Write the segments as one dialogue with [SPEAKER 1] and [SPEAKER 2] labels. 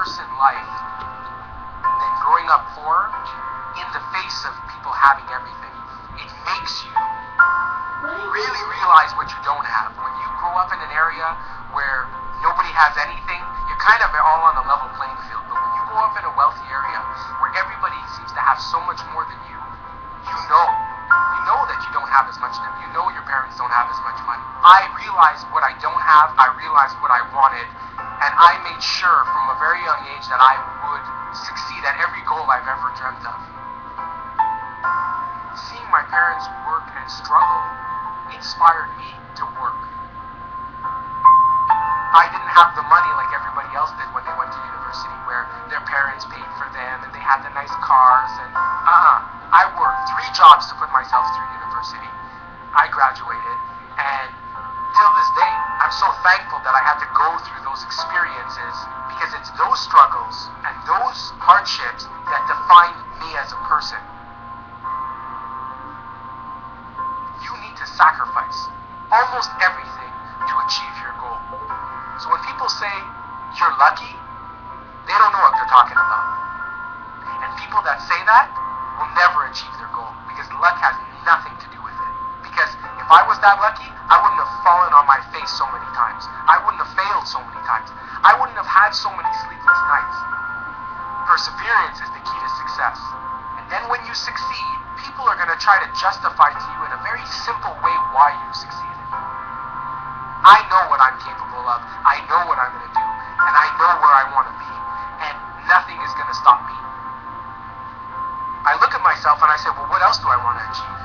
[SPEAKER 1] worse in life than growing up poor in the face of people having everything. It makes you really realize what you don't have. When you grow up in an area where nobody has anything, you're kind of all on a level playing field. But when you grow up in a wealthy area where everybody seems to have so much more than you, you know that you don't have as much. You know your parents don't have as much money. I realized what I don't have. I realized what I wanted, and I made sure from a very young age that I would succeed at every goal I've ever dreamt of. Seeing my parents work and struggle inspired me to work. I didn't have the money like everybody else did when they went to university, where their parents paid for them and they had the nice cars and I worked 3 jobs to put myself through university. I graduated, and till this day, I'm so thankful that I had to go through those experiences, because it's those struggles and those hardships that define me as a person. You need to sacrifice almost everything to achieve your goal. So when people say you're lucky, they don't know what they're talking about. And people that say that will never achieve their goal, because luck has nothing to do with it. Because if I was that lucky, I wouldn't have fallen on my face so many times. I wouldn't have failed so many times. I wouldn't have had so many sleepless nights. Perseverance is the key to success. And then when you succeed, people are going to try to justify to you in a very simple way why you succeeded. I know what I'm capable of. I know what I'm going to do. And I know where I want to be. And nothing is going to stop me. I look at myself and I say, well, what else do I want to achieve?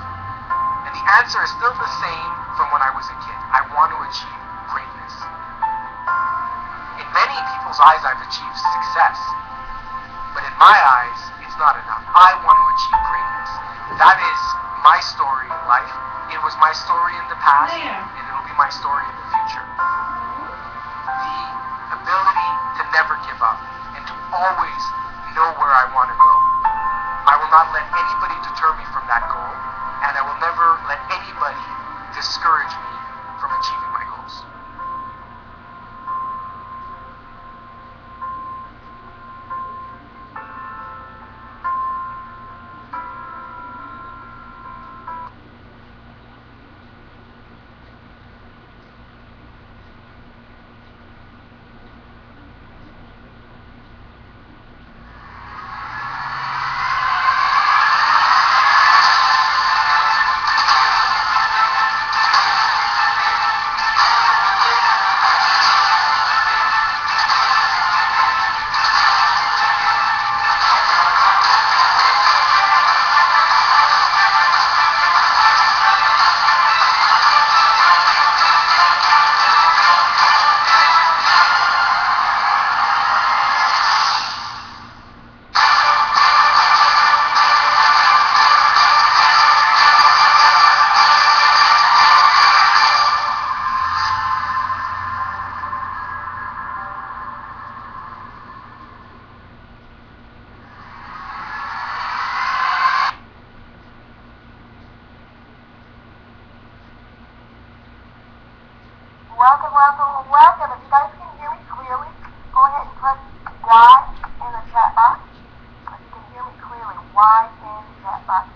[SPEAKER 1] And the answer is still the same from when I was a kid. I want to achieve greatness. In many people's eyes, I've achieved success. But in my eyes, it's not enough. I want to achieve greatness. That is my story in life. It was my story in the past, and it'll be my story in the future. The ability to never give up and to always know where I want to go. I will not let anybody deter me from that goal, and I will never let anybody discourage me from achieving my goals.
[SPEAKER 2] Welcome. If you guys can hear me clearly, go ahead and press Y in the chat box. If you can hear me clearly, Y in the chat box.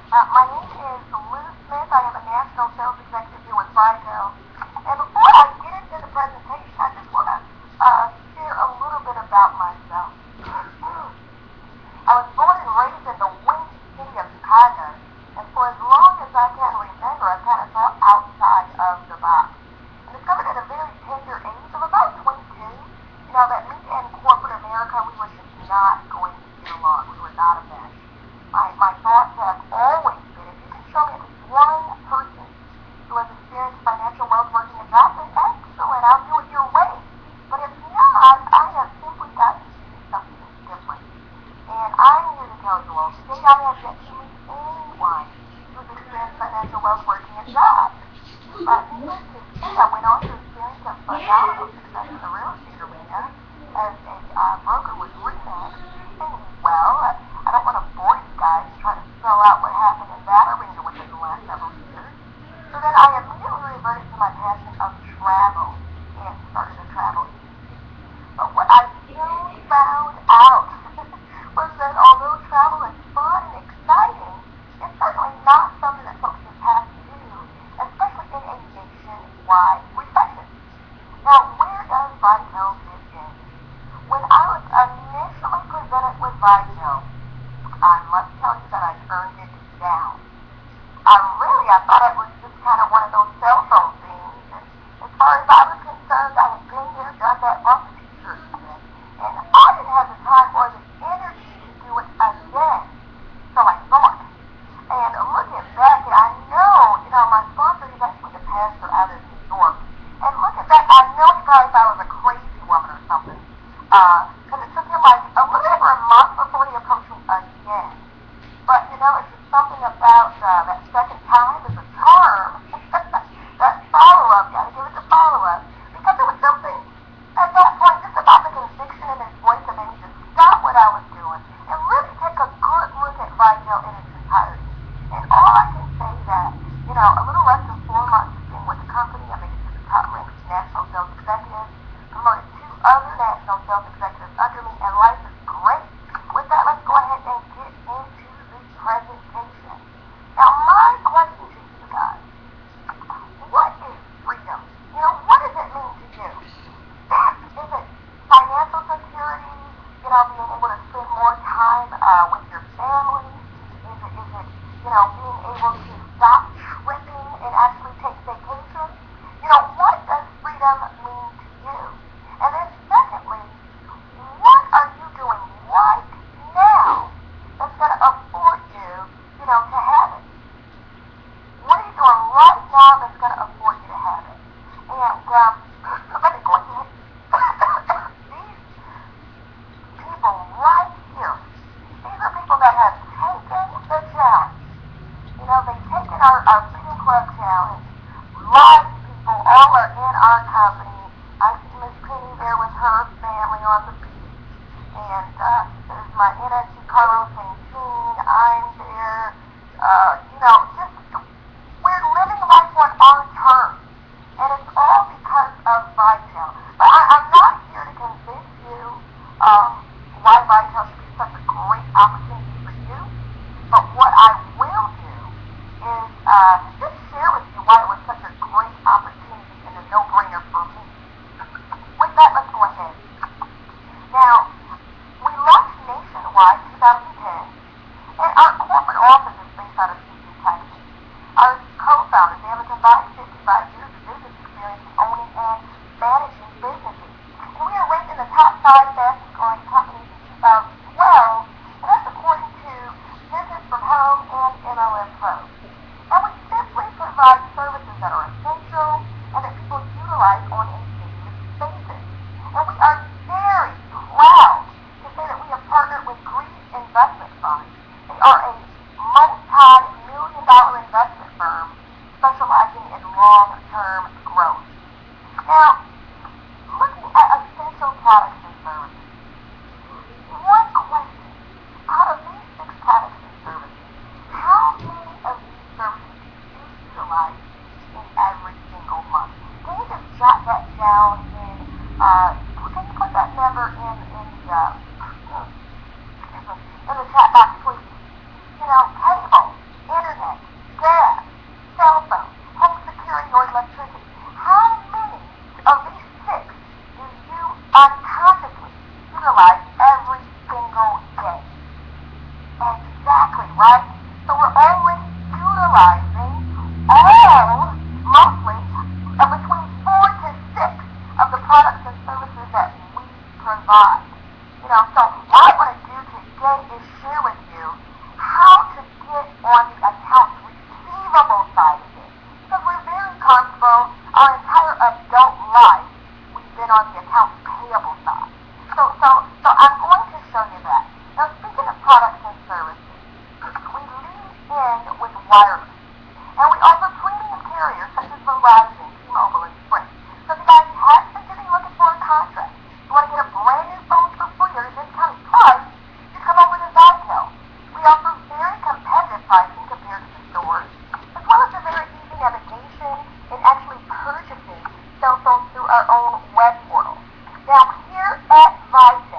[SPEAKER 2] My name is Liz Smith. I am a National Sales Executive here with vitel. And before I get into the presentation, I just want to share a little bit about myself. I was born and raised in the windy city of Chicago, and for as long as I can remember, I kind of thought outside of the box. I discovered at a very tender age of about 22, that me and corporate America, we were just not going to get along. We were not a match. My thoughts have always been, if you can show me at least one person who has experienced financial wealth working a job, then excellent, I'll do it your way. But if not, I have simply got to do something different. And I'm here to tell you all, today I have yet to meet anyone who's experienced financial wealth working a job. Needless to say, I went on to experience a phenomenal success in the real estate arena as a broker with RE/MAX. And well, I don't want to bore you guys trying to spell out what happened in that arena within the last several years. So then I immediately reverted to my passion of travel and started a travel agency. But what I soon found out was that although travel is fun and exciting, it's certainly not something that folks just have to do, especially in a nationwide recession. Now, where does vitel fit in? When I was initially presented with vitel, I must tell you that I turned it down. I thought it was just kind of one of those cell phone things. And as far as I was concerned, I had been there, done that, bought the t-shirt again. And I didn't have the time or the energy to do it again. So I thought. And looking back, I know, my sponsor is actually the pastor out of New York. And looking back, I know he probably thought I was a crazy woman or something. Because it took him like a little over a month before he approached me again. But, it's just something about that second time is a charm. That follow-up, gotta give it the follow-up. Because there was something at that point just about the conviction in his voice that made me just stop what I was doing and really take a good look at vitel in its entirety. And all I can say that, a little less than 4 months being with the company, I made it to the top ranked national sales executive, promoted 2 other national sales executives under me, and life is great. With that, let's go ahead and get into the presentation. Now, my question to you guys, what is freedom? What does it mean to you? Is it financial security, being able to spend more time with your family? Is it being able to stop tripping and actually take vacation? What does freedom mean to you? And then secondly, what are you doing right now that's going to afford you, to have it? What are you doing right now that's going to afford you to have it? And let me go ahead. These people right here, these are people that have taken the challenge. They've taken our Freedom Club challenge. Live people all are in our company. I see Miss Penny there with her family on the beach. And there's my NSG Carlos and Jean. I'm there. We're living life on our terms. And it's all because of vitel. But I'm not here to convince you why vitel should be such a great opportunity for you. But what I will do is just share with you why it was such a great opportunity and a no-brainer for me. With that, let's go ahead. Now, we launched nationwide in 2010, and our corporate office is based out of Houston, Texas. Our co-founders, they have a combined 55 years of business experience in owning and managing businesses. And we are ranked in the top 5 fastest-growing companies in 2012, and that's according to Business from Home and MLM Pro. And we simply provide services that are essential and that people utilize on a daily basis. And we are very proud to say that we have partnered with Greece Investment Funds. They are a multi-million-dollar investment firm specializing in long-term growth. Now, looking at essential products and services, one question, out of these 6 products and services, how many of these services do you utilize in every single month? Can you just jot that down in, can you put that number in the chat box, please? Cable, internet, gas, cell phone, home security, or electricity. How many of these 6 do you unconsciously utilize every single day? Exactly, right? So we're only utilizing mostly, between 4 to 6 of the products and services that we provide. So what I want to do today is share with you how to get on the accounts receivable side of it. Because we're very comfortable, our entire adult life, we've been on the accounts payable side. So I'm going to show you that. Now, speaking of products and services, we lead in with wireless. And we offer premium carriers such as Verizon, T-Mobile, and Sprint. So if you guys have been sitting looking for a contract, you want to get a brand new phone for free at a discounted price, you come over to vitel. We offer very competitive pricing compared to the stores, as well as a very easy navigation in actually purchasing cell phones through our own web portal. Now, here at vitel,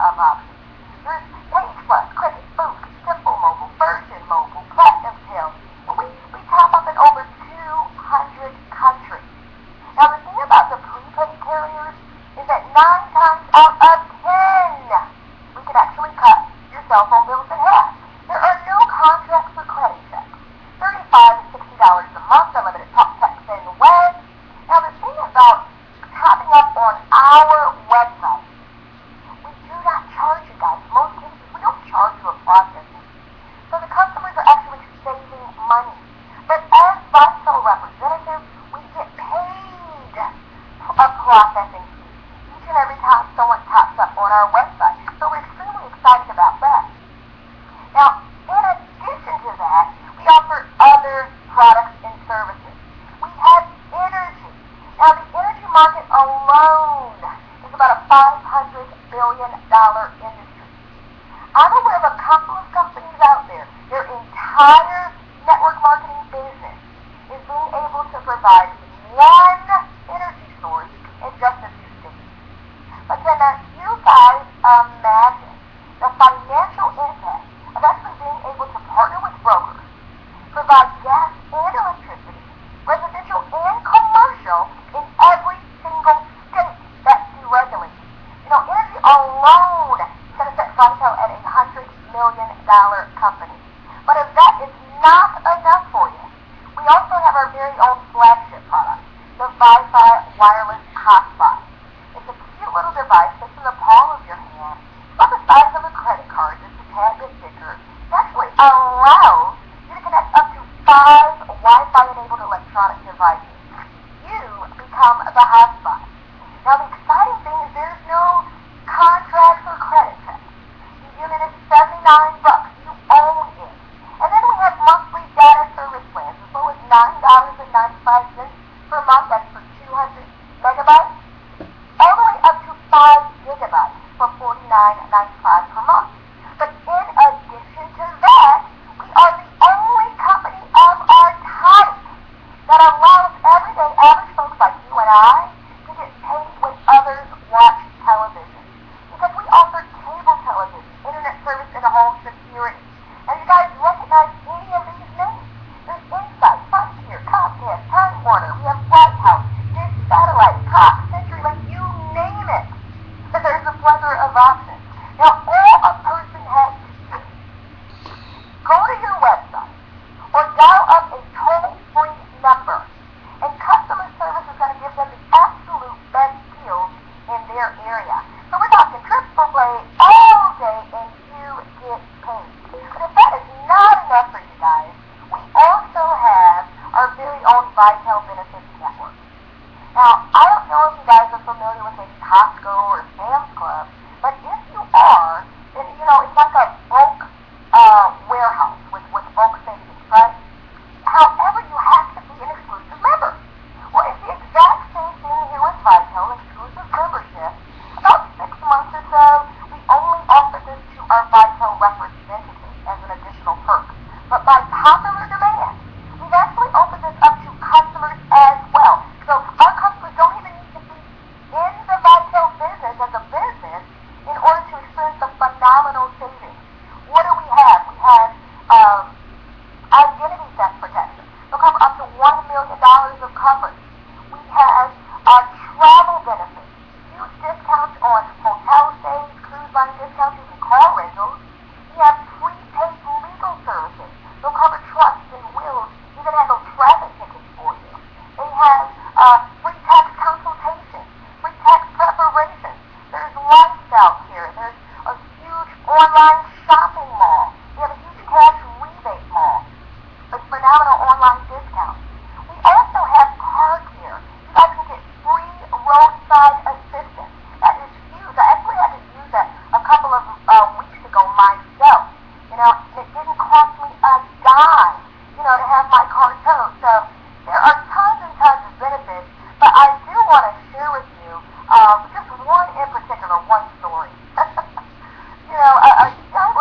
[SPEAKER 2] of options. There's Page Plus, Cricket, Boost, Simple Mobile, Virgin Mobile, Platinum Tail. We tap up in over 200 countries. Now the thing about the prepaid carriers is that 9 times out of 10, we can actually cut your cell phone bills in half. There are no contracts for credit checks. $35 to $60 a month, unlimited talk, text, and web. Now the thing about tapping up on our website, we do not charge you guys. In most cases, we don't charge you a processing. So the customers are actually saving money. But as vitel representatives, we get paid a processing fee each and every time someone taps up on our website. So we're extremely excited about that. Now, in addition to that, we offer other products and services. We have energy. Now, the energy market alone is about a $500 billion industry. I'm aware of a couple of companies out there. Their entire network marketing business is being able to provide one energy source in just a few states. But can you guys imagine the financial impact of actually being able to partner with brokers, provide gas and electricity, residential and commercial, in every single state that's deregulated? You know, energy alone is going to set vitel at $100 million company. But if that is not enough for you, we also have our very own flagship product, the Wi-Fi wireless hotspot. It's a cute little device that's in the palm of your hand, about the size of a credit card, just a tad bit thicker. It actually allows you to connect up to 5 Wi-Fi enabled electronic devices. You become the hotspot. Now the exciting thing is there's no contracts or credit checks. The unit is $79. You own it. And then we have monthly data service plans as low as $9.95 per month. That's for 200 megabytes. All the way up to 5 gigabytes for $49.95 per month. But in addition to that, we are the only company of our type that allows everyday average folks like you and I to get paid when others watch television. Because we offer cable television, internet service in the home, security. And you guys recognize any of these names? There's Insight, Frontier, Comcast, Time Warner. We have White House, Dish Satellite, Cox, Century, like you name it. But there's a plethora of options. Now, all a person has to do, go to your website or dial up a toll-free number, and customer service is going to give them the absolute best deals in their area. So we're talking triple play all day, and you get paid. But if that is not enough for you guys, we also have our very own Vitel Benefits Network. Now, I don't know if you guys are familiar with maybe Costco or Sam's Club, but if you are, then, you know, it's like a bulk warehouse with bulk savings, right? However, you have to be an exclusive member. Well, it's the exact same thing here with Vitel, exclusive membership. About 6 months or so, we only offer this to our Vitel representatives as an additional perk. But by popular demand, we've actually opened this up to customers as well. So our customers don't even need to be in the Vitel business as a business in order to experience the phenomenal savings. What do we have? We have identity theft protection. They'll cover up to $1 million of coverage. We have travel benefits, huge discounts on hotel stays, cruise line discounts, even car rentals. We have prepaid legal services. They'll cover trusts and wills, even handle traffic tickets for you. They have free tax consultation, free tax preparation. There's lifestyle care. There's a huge online shopping mall. We have a huge cash rebate mall. With phenomenal online discounts. We also have car care. You guys can get free roadside assistance. That is huge. I actually had to use that a couple of weeks ago myself. You know, it didn't cost me a dime, you know, to have my car towed. So there are tons and tons of benefits, but I do want to share with you just one in particular, one story. You know, a young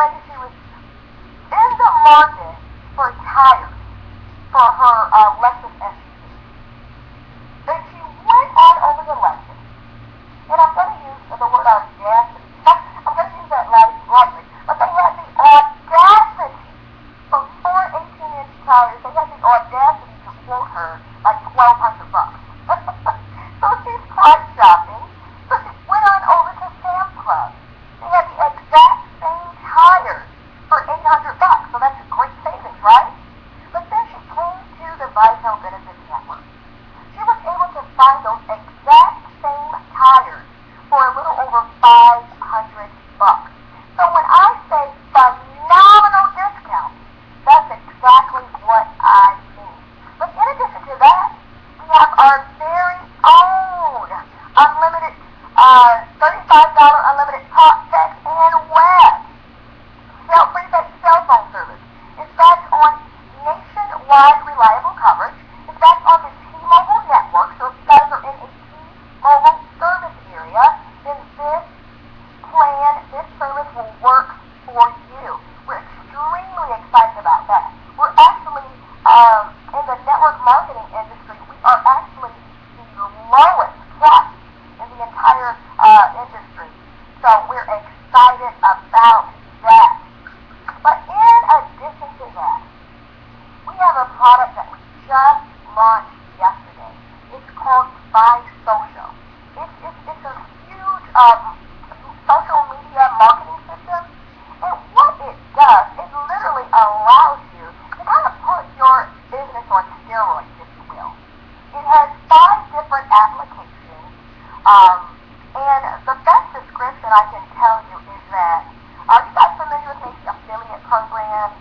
[SPEAKER 2] that. Are you guys familiar with maybe affiliate programs?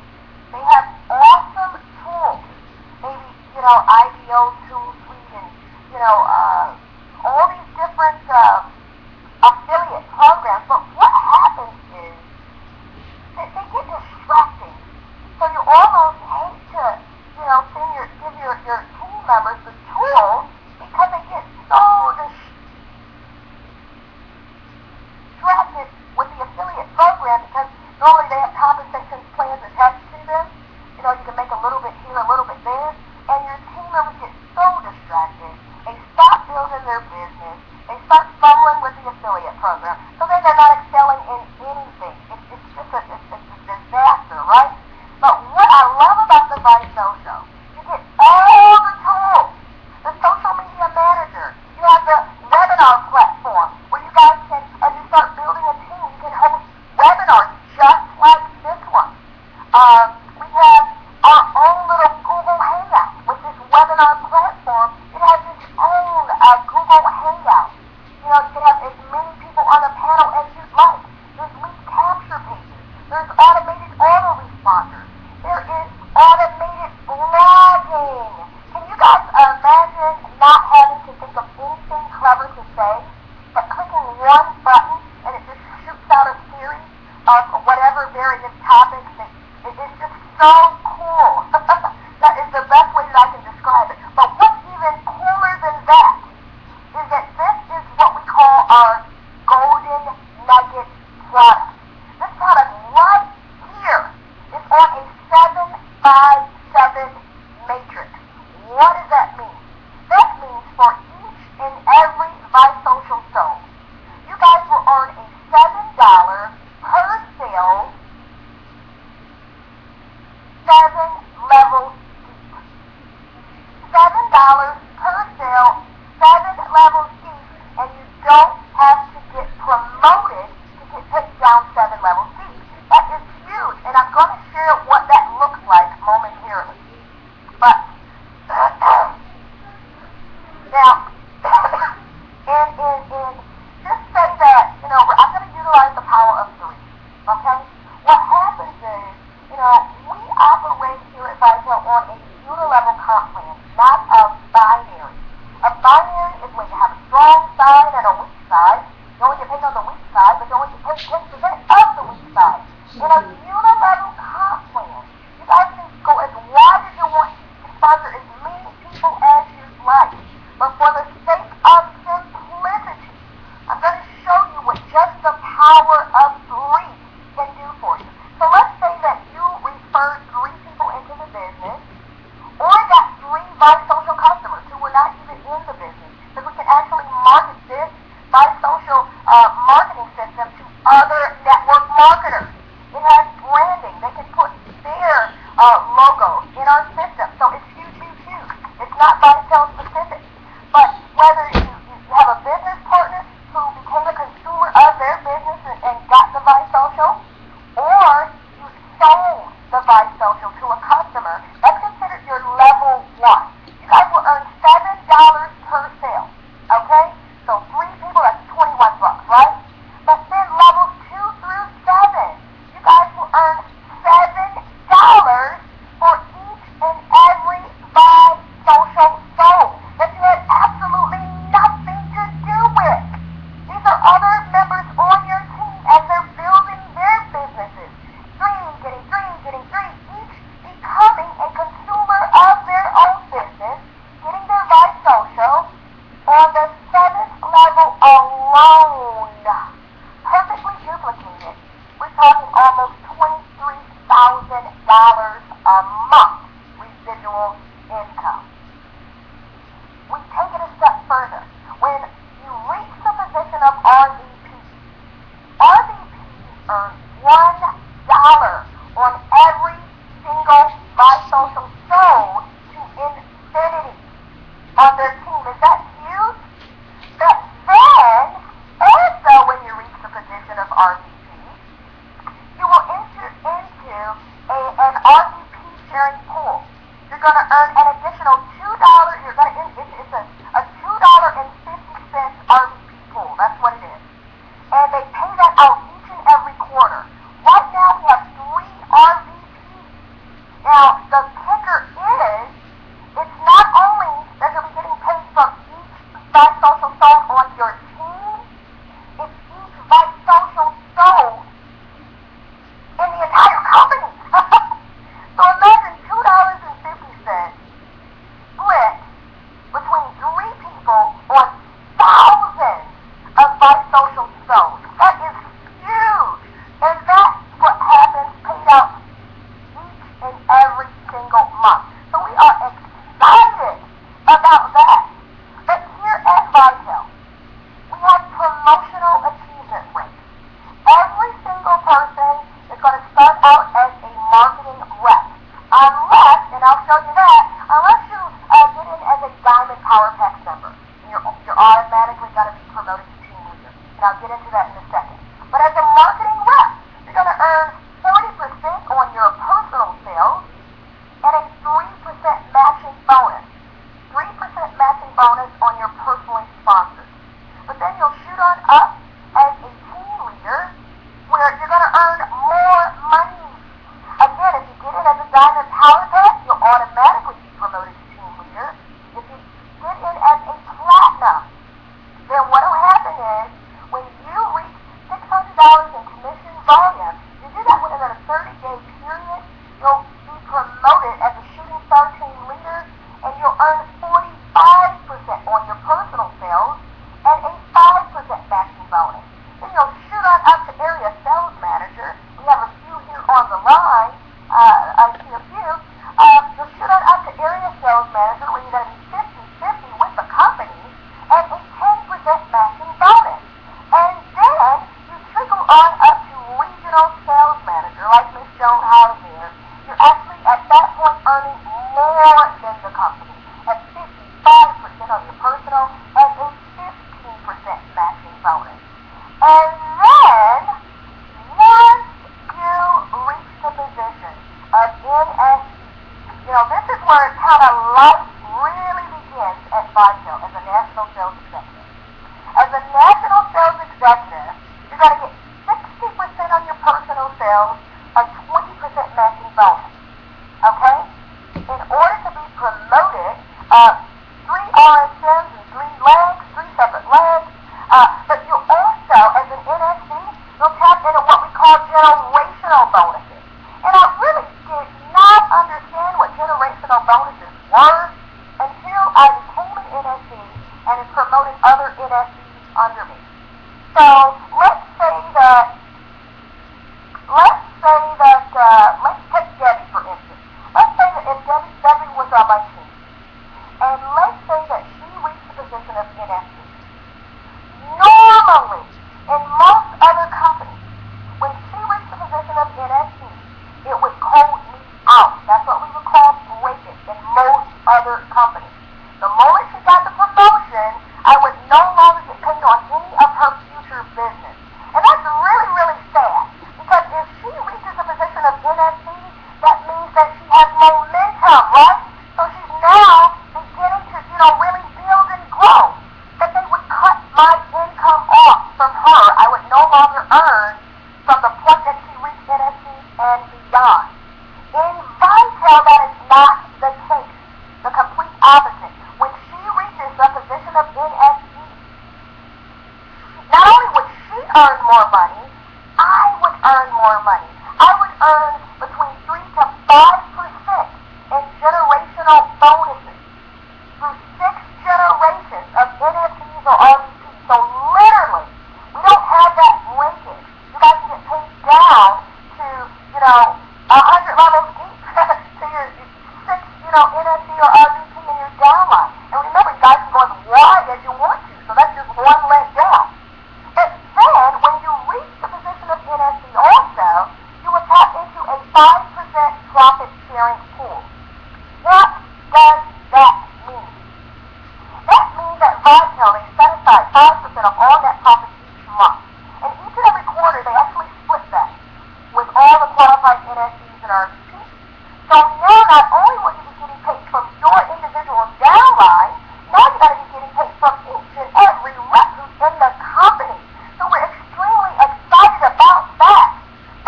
[SPEAKER 2] They have awesome tools. Maybe, IBO tool suite and, all these different affiliate programs. But what happens is that they get distracting. So you almost hate to, give your team members the tools because they get so distracted with the affiliate program because normally they have compensation plans attached to them. You can make a little bit here, a little bit there, and your team members get so distracted. They stop building their business. They start fumbling with the affiliate program. So then they're not excelling in anything. It's just a disaster, right? But what I love about the Vice Social, you get all the tools. The social media manager. You have the webinar platform where you guys can, as you start building a team, you can host webinars just like this one. We have our own little Google Hangout with this webinar platform. It has its own Google Hangout. You can have as many people on the panel as you'd like. There's lead capture pages. There's automated autoresponders. There is automated blogging. Can you guys imagine not having to think of anything clever to say, but clicking one button and it just shoots out a series of whatever various topics? It's just so cool. That is the best way that I can describe it. But what's even cooler than that is that this is what we call our golden nugget product. This product right here is on a 7-by-7 matrix. What does that mean? That means for each and every Vice Social sold, you guys will earn a $7 per sale, 7 levels deep. $7 per sale, 7 levels deep, and you don't have to get promoted to get taken down 7 levels deep. That is huge, and I'm going to share what that looks like momentarily. But now, and just say that, I'm going to utilize the power of 3, okay? What happens is, we operate here at Vitel on a unilevel comp plan, not a binary. A binary is when you have a strong side and a weak side. You only get paid on the weak side, but you only get paid 10% of the weak side. In a unilevel comp plan, you guys can go as wide as you want to sponsor as many people as you'd like. But for the sake of simplicity, I'm going to show you what just the power of 3 can do for you. So let's say that you referred 3 people into the business, or got 3 Vice Social customers who were not even in the business, because we can actually market this Vice Social marketing system to other network marketers. It has branding. They can put their logo in our system. So it's huge, huge, huge. It's not Vitel specific. But whether you have a business partner who became a consumer of their business and got the Vice Social, or you sold the Vice Social to a customer, that's considered your level 1. You guys will earn $7 per sale. Okay? So 3 people, that's $21, right? But then levels 2 through 7, you guys will earn $7 for each and every Vice Social sold that you had absolutely nothing to do with. These are other members on your team as they're building their businesses. 3 getting 3, each becoming a consumer of their own business, getting their Vice Social on the 7th level alone. Perfectly duplicated. We're talking almost $23,000 a month residual income. We take it a step further. When you reach the position of RVP, RVPs earn $1 on every single Vice Social sold to infinity on their team. Is that huge? But then, also when you reach the position of RVP, you will enter into an RVP sharing pool. You're going to earn an additional $2. You're going to it's a $2.50 RVP pool. That's what it is. And they pay that out each and every quarter. national sales manager, like Miss Joan Howard here, you're actually at that point earning more than the company at 55% on your personal and a 15% matching bonus. And then, once you reach the position of NSE, this is where kind of life really begins at vitel as a national sales executive. As a national sales executive, you're going to get 60% on your personal sales, a 20% matching bonus. Okay? In order to be promoted, 3 RSMs and 3 separate legs. But you also, as an NSC, you'll tap into what we call generational bonuses. And I really did not understand what generational bonuses were until I became an NSC and have promoted other NSCs under me. So let's take Debbie for instance. Let's say that if Debbie was on my team, and let's say that she reached the position of NSC. Normally, in most other companies, when she reached the position of NSC, it would code me out. That's what we would call breakage in most other companies. The moment she got the promotion, I would no longer get paid on any of her future business. And that's really, really sad. Because if she reaches the position of NSC, that means that she has momentum, right? So she's now beginning to, really build and grow. That they would cut my income off from her. I would no longer earn from the point that she reached NSC and beyond. In vitel, that is not the case. The complete opposite. When she reaches the position of NSC, not only would she earn more money, I would earn more money. I would earn between 3 to 5% in generational bonuses through 6 generations of NFTs or RVPs. So literally, we don't have that breakage. You guys can get paid down to, 100 levels deep to your 6, NFT or RVP in your downline. And remember, you guys can go as wide as you want to. So that's just one leg down. But then, when you reach the position of NSC also, you will tap into a 5% profit sharing pool. What does that mean? That means that vitel, they set aside 5% of all net profits each month. And each and every quarter, they actually split that with all the qualified NSCs and RVPs. So now, not only will you be getting paid from your individual downline, now you're going to be getting paid from each and every rep who's in the company. So we're extremely excited about that.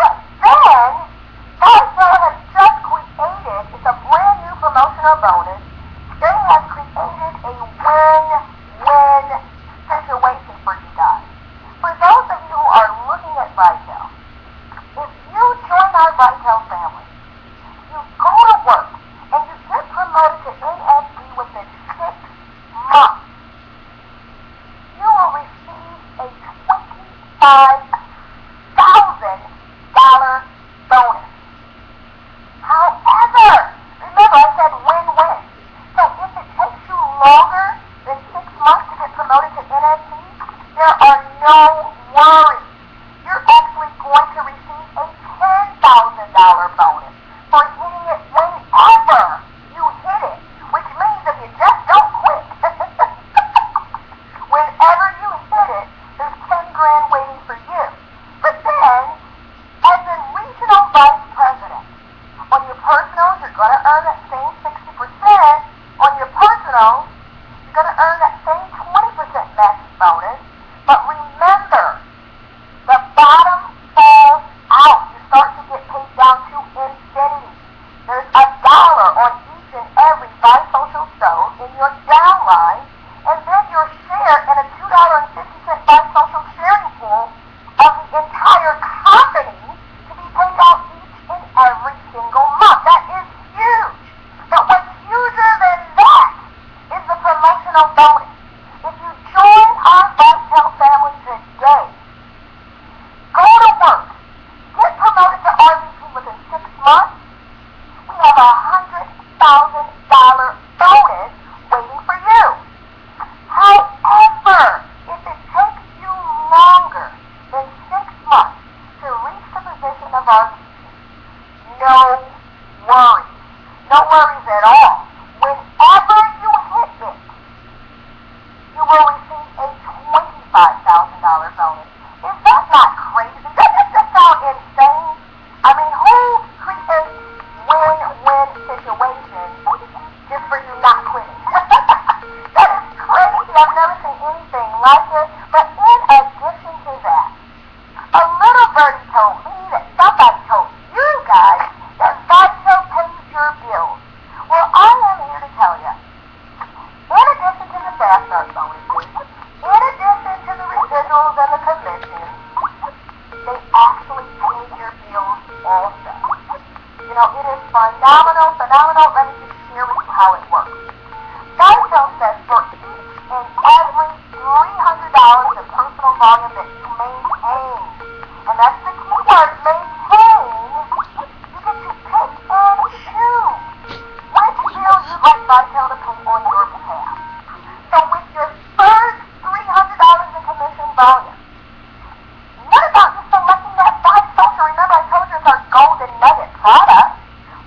[SPEAKER 2] But then, vitel has just created, it's a brand new promotional bonus. They have created a win-win situation for you guys. For those of you who are looking at vitel, if you join our vitel family, you go to work and you get promoted to NSC within 6 months, you will receive a $25,000 bonus. However, remember I said win-win. So if it takes you longer than 6 months to get promoted to NSC, there are no worries. You're actually going to receive a $10,000 bonus. of our no worries. No worries at all. Whenever you hit it, you will receive a $25,000 bonus. Is that not crazy? Doesn't that sound insane? I mean, who creates win-win situations just for you not quitting? That is crazy. I've never seen anything like it. But in addition to that, a little birdie told me that somebody told you guys that vitel pays your bills. Well, I am here to tell you, in addition to the fast start bonuses, in addition to the residuals and the commissions, they actually pay your bills also. You know, it is phenomenal. Let me just share with you how it works. vitel says for each and every $300 in personal volume that you maintain, and that's the key word, maintain, you get to pick and choose which bill you'd like vitel to pay on your behalf. So with your first $300 in commission volume, what about you selecting that social? Remember I told you it's our golden nugget product.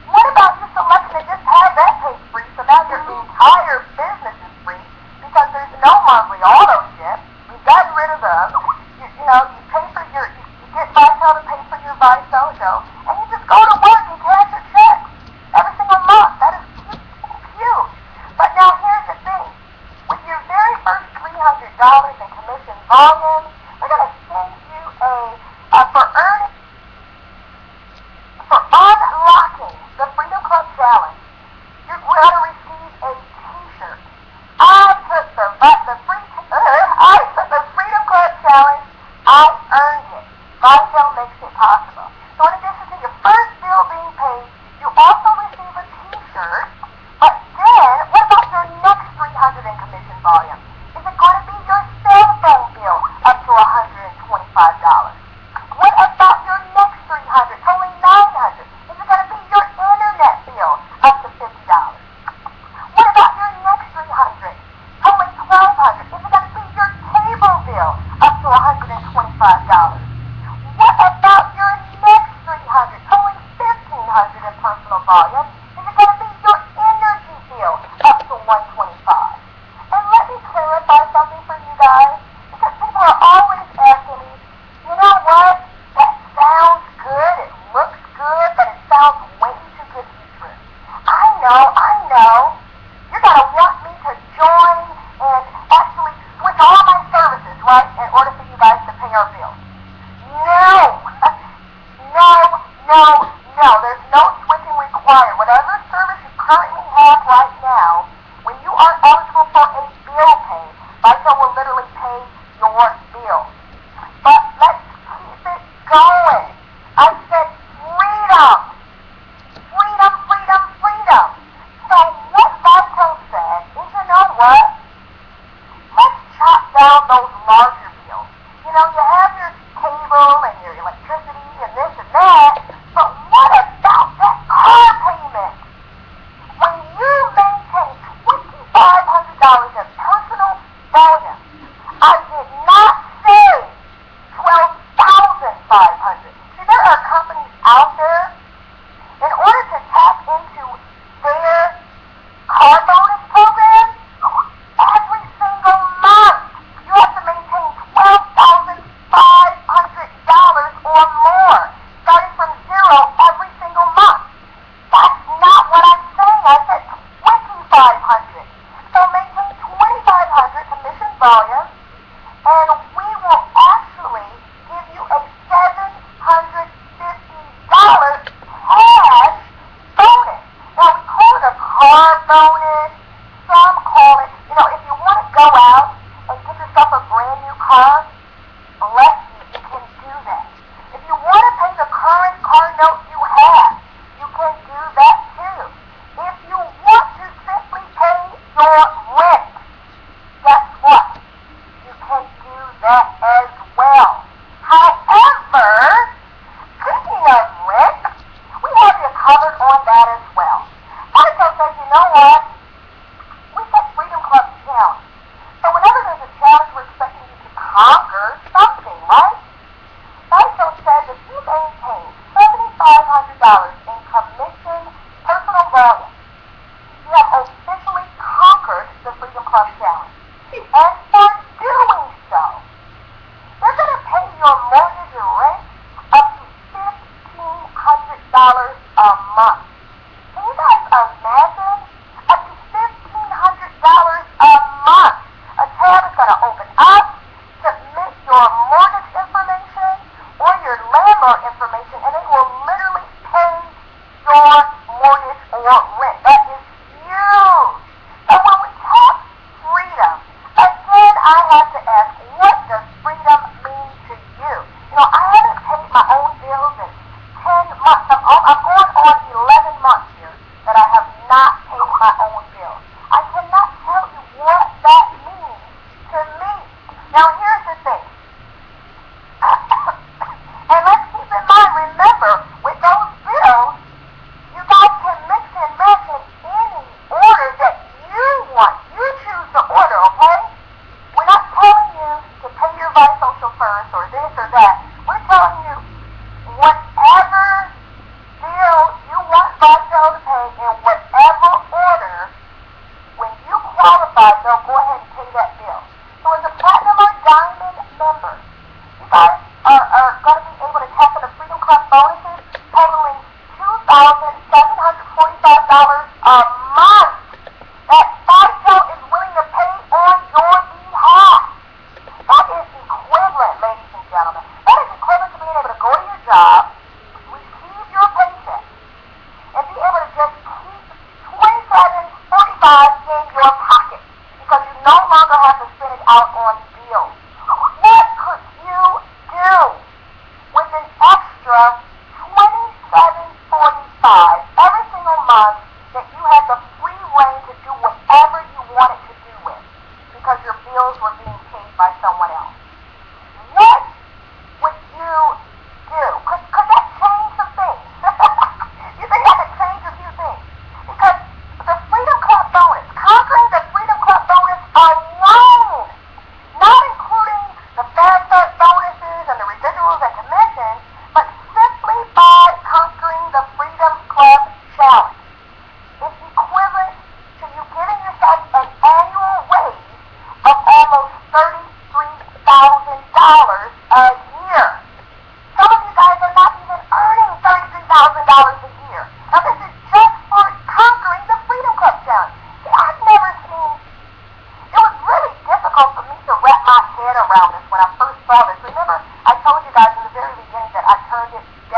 [SPEAKER 2] What about you selecting to just have that paid free, so now your entire business is free because there's no monthly auto ship. We've gotten rid of them. You know, you pay for you get vitel to pay for your social, and you just go to work and cash your checks every single month. That is huge. But now here's the thing. With your very first $300 in commission volume, we're going to send you for unlocking the Freedom Club Challenge, you're going to receive a t-shirt. I took the Freedom Club Challenge. I earned it. vitel makes it possible. So in addition to your first bill being paid, you also receive a t-shirt. But then, what about your next $300 in commission volume? Is it going to be your cell phone bill up to $125? What about your next $300, totaling $900? Is it going to be your internet bill up to $50? What about your next $300, totaling $1,200? Is it going to be your cable bill up to $125? What about your next $300, totaling $1,500 in personal volume? Is it going to be your energy bill up to $125? And let me clarify something for you guys, because people are always asking me, you know what? That sounds good, it looks good, but it sounds way too good to be true. I know. You're going to want me to join and actually switch all my services, right, in order for you guys to pay our bills. No. There's no switching required. Whatever service you currently have right now, when you are eligible for a bill pay, vitel will literally pay your bill. But let's keep it going. I said freedom. Freedom. So what vitel said is, you know what? Let's chop down those larger bills. You know, you have your cable and your electricity and this and that, but what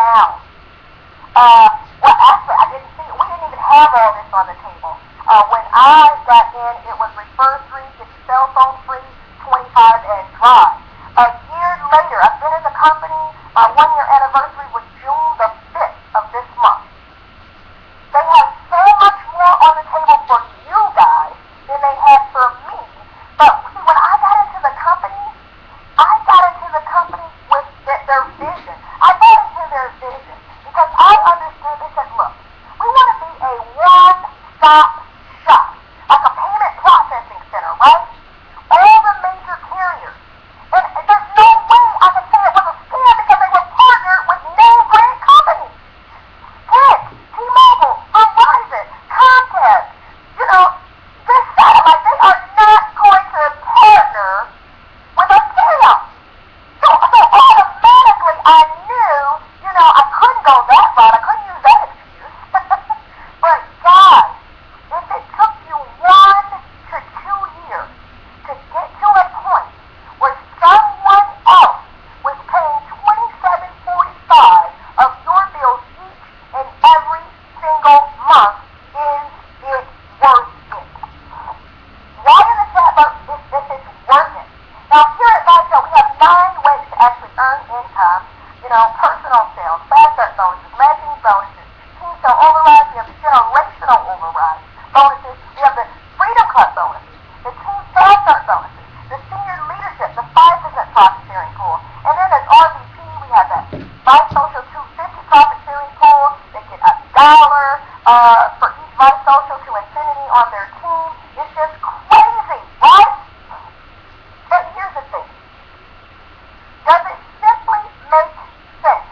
[SPEAKER 2] down. Well, actually, I didn't see it. We didn't even have all this on the table. When I got in, it was refer free, get your cell phone free, 25 and drive. A year later, I've been in the company. My 1-year anniversary was June the 5th of this month. They have so much more on the table for you guys than they had for me. But see, when I got into the company with their vision. I bought into their vision because I understood. They said, look, we want to be a one-stop shop, like a payment processing center, right? All the major carriers. And there's no way I could say it was a scam because they were partnered with name brand companies. Sprint, T-Mobile, Verizon, Comcast, this satellite, they are not going to partner with a scam. So automatically I knew, I couldn't go that route. I couldn't use that excuse. But guys, if it took you 1 to 2 years to get to a point where someone else was paying $27.45 of your bills each and every single month, is it worth it? Write in the chat box if it's worth it. Now here at vitel, we have 9 ways to actually earn income. Personal sales, fast start bonuses, legacy bonuses, team sale overrides, we have the generational overrides bonuses, we have the freedom club bonuses, the team fast start bonuses, the senior leadership, the 5% profit sharing pool, and then as RVP, we have that Vice Social 250 profit sharing pool. They get $1 for each Vice Social to infinity on their team. It's just crazy, right? But here's the thing. Does it simply make sense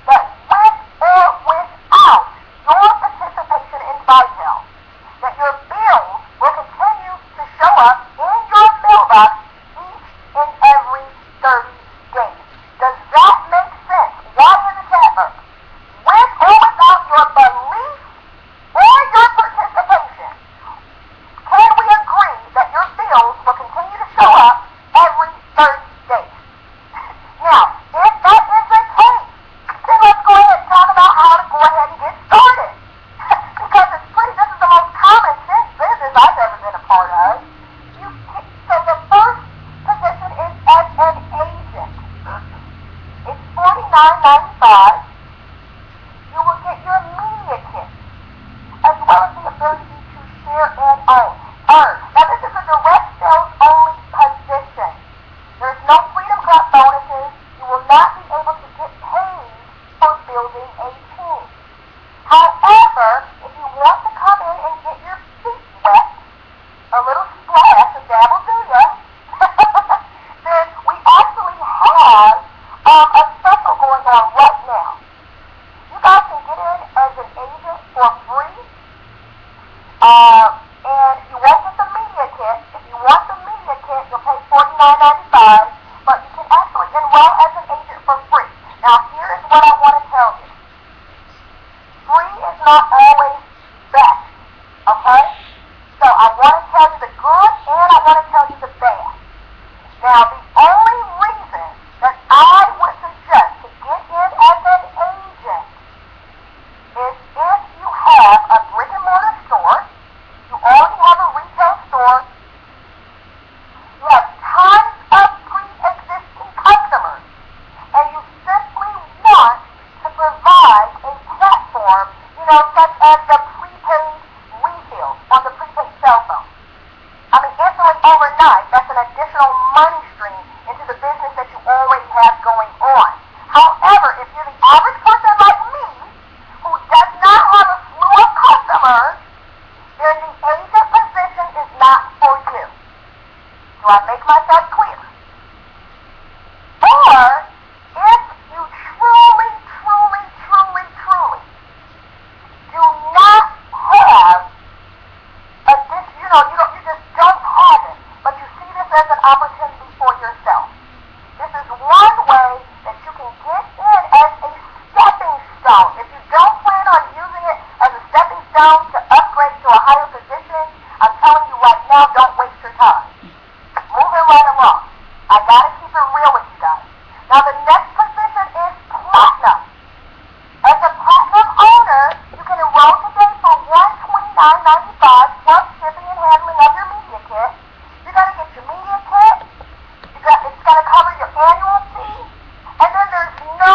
[SPEAKER 2] that with or without your participation in vitel, that your bills will continue to show up in your mailbox each and every 30 days? Does that make sense? Why in the chat box? With or without your belief or your participation, can we agree that your bills will continue to show up every 30 days? Now, if that is the case, then let's go ahead and talk about how to go ahead and get started. Because this is the most common sense business I've ever been a part of. So the first position is as an agent. It's $49.95. You will get your media kit, as well as the ability to share and earn. Now this is a direct sales only position. There's no Freedom Club bonuses. You will not be able to get paid for building a team. However, if you want to come in and get your feet wet, a little splash, a dabble do ya, then we actually have a special going on right now. You guys can get in as an agent for free, and you won't get the media kit. If you want the media kit, you'll pay $49.95, but you can actually enroll as an agent for free. Now, here is what I want to tell you. Free is not always best, okay? So I want to tell you the good, and I want to tell you the bad. Now, the only reason that I would suggest to get in as an agent is if you have a brick and mortar store, you already have a retail store, you have tons of pre-existing customers, and you simply want to provide a platform, such as the prepaid refills on the prepaid cell phone. I mean, instantly overnight, that's an additional money stream into the business that you already have going on. However, if you're the average person like me, who does not have a slew of customers, then the agent position is not for you. Do I make myself clear? Or, if you truly do not $29.95 plus shipping and handling of your media kit. You're going to get your media kit. It's going to cover your annual fee. And then there's no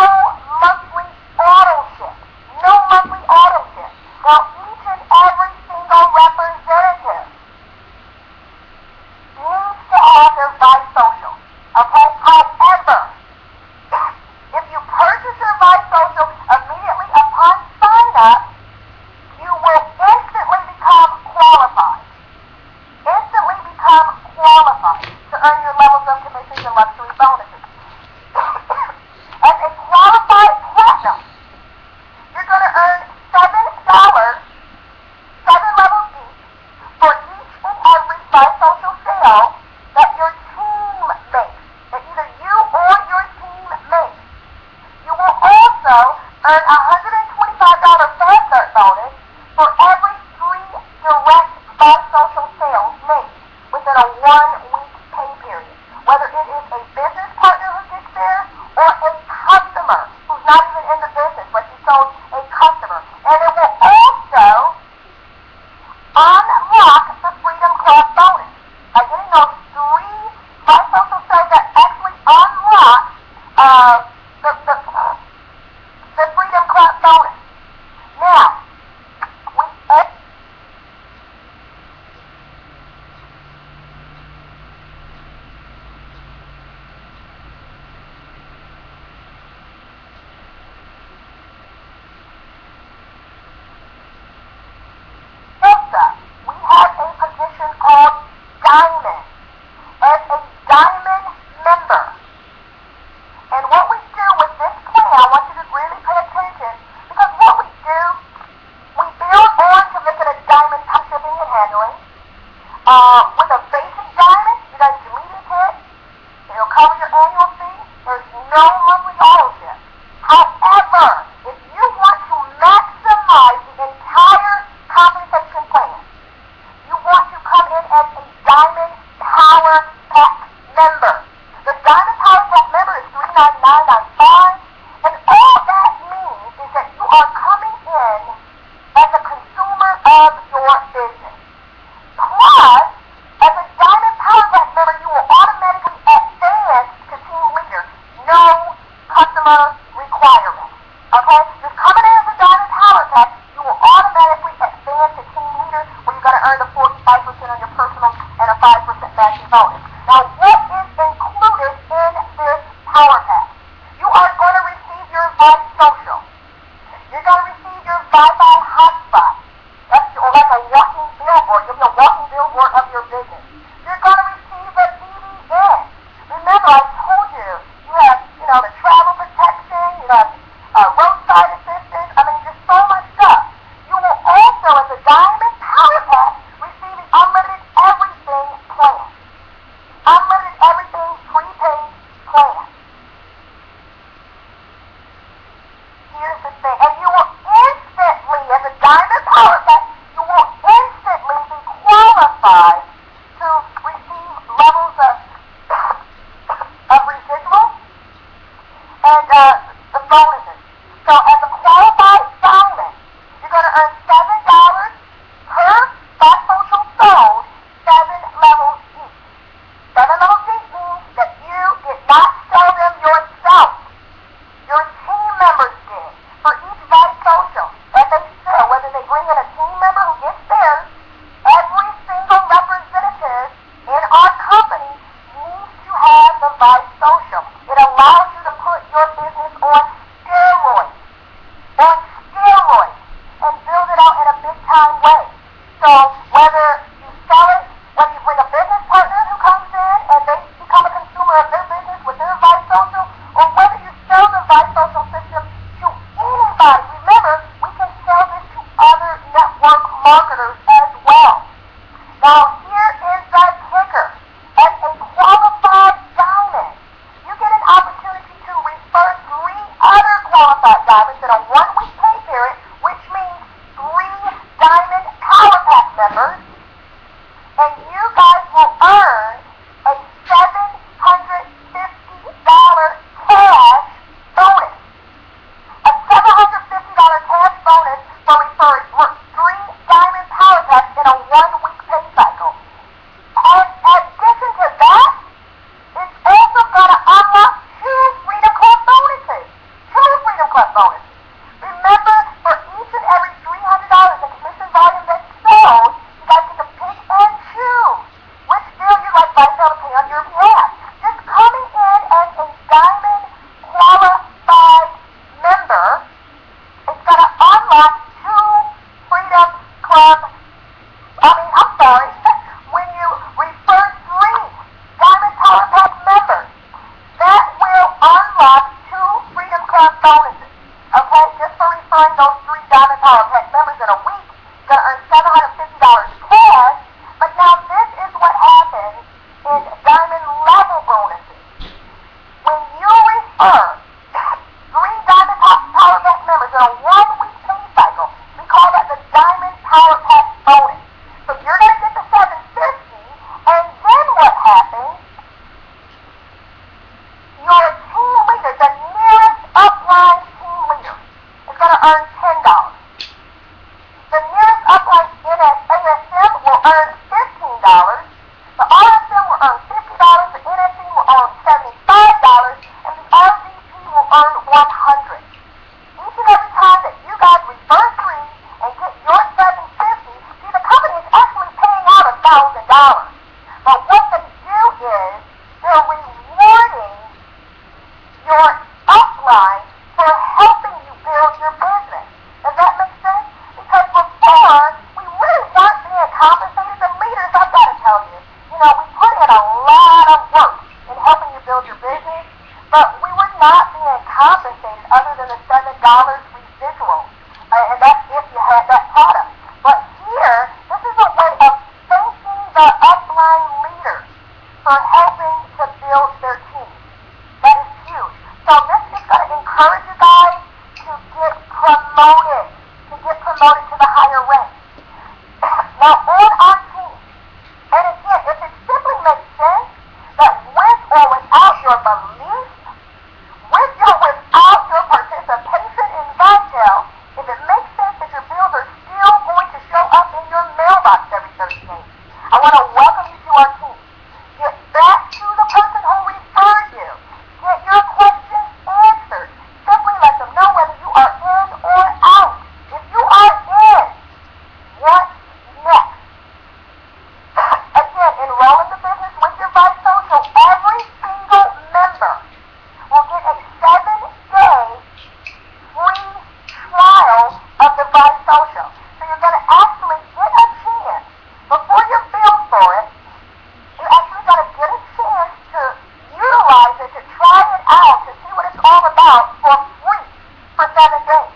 [SPEAKER 2] monthly auto ship. No monthly auto ship. Now, each and every single representative needs to have their Vice Social. Okay? However, if you purchase your Vice Social immediately upon sign up, you will instantly become qualified. Instantly become qualified to earn your levels of commissions and luxury bonuses. As a qualified platinum, you're going to earn $7, 7 levels each, for each and every Vice Social sale that your team makes, that either you or your team makes. You will also earn a $125 fan cert bonus for every 3 direct Vice Social sales made within a 1-week pay period. Whether it is a business partner who gets there or a customer who's not even in the business, but you sold a customer. And it will also unlock the Freedom Club bonus. By getting those 3 Vice Social sales that actually unlock the Freedom Club bonus. Now, we have a position called Diamond. As a Diamond member. And what we do with this plan, I want you to really pay attention, because join those 3 Diamond Power Pack members in a week, you're going to earn $750 cash. But now this is what happens in Diamond level bonuses. When you refer 3 Diamond Power Pack members in a 1-week pay cycle, we call that the Diamond Power Pack bonus. So you're going to get the $750, and then what happens? Your team leader, the nearest upline team leader, is going to earn $10. The nearest upline ASM will earn $15. The RSM will earn $50. The NFC will earn $75, and the RVP will earn $100. Each and every time that you guys refer 3 and get your $750, see, the company is actually paying out $1,000. But what they do is they're rewarding your upline for helping you build your business. Does that make sense? Because before, we really weren't being compensated. The leaders, I've got to tell you, we put in a lot of work in helping you build your business, but we were not being compensated other than the $7 residual. And that's if you had that product. But here, this is a way of thanking the upline leaders for helping to build their team. That is huge. So this is going to encourage you guys to get promoted, to the higher rank. Now, on our team, and again, if it simply makes sense that with or without your belief, with or without your participation in vitel, if it makes sense that your bills are still going to show up in your mailbox every 30 days, I want to welcome you to our team. Get back to the person who referred you. Get your questions answered. Simply let them know whether you are in or out. If you are in, what's next? Again, enroll in the business with your Vice Social. Every single member will get a 7-day free trial of the Vice Social. So you're going to actually get a chance, before you're billed for it, you're actually going to get a chance to utilize it, to try it out, to see what it's all about for free for 7 days.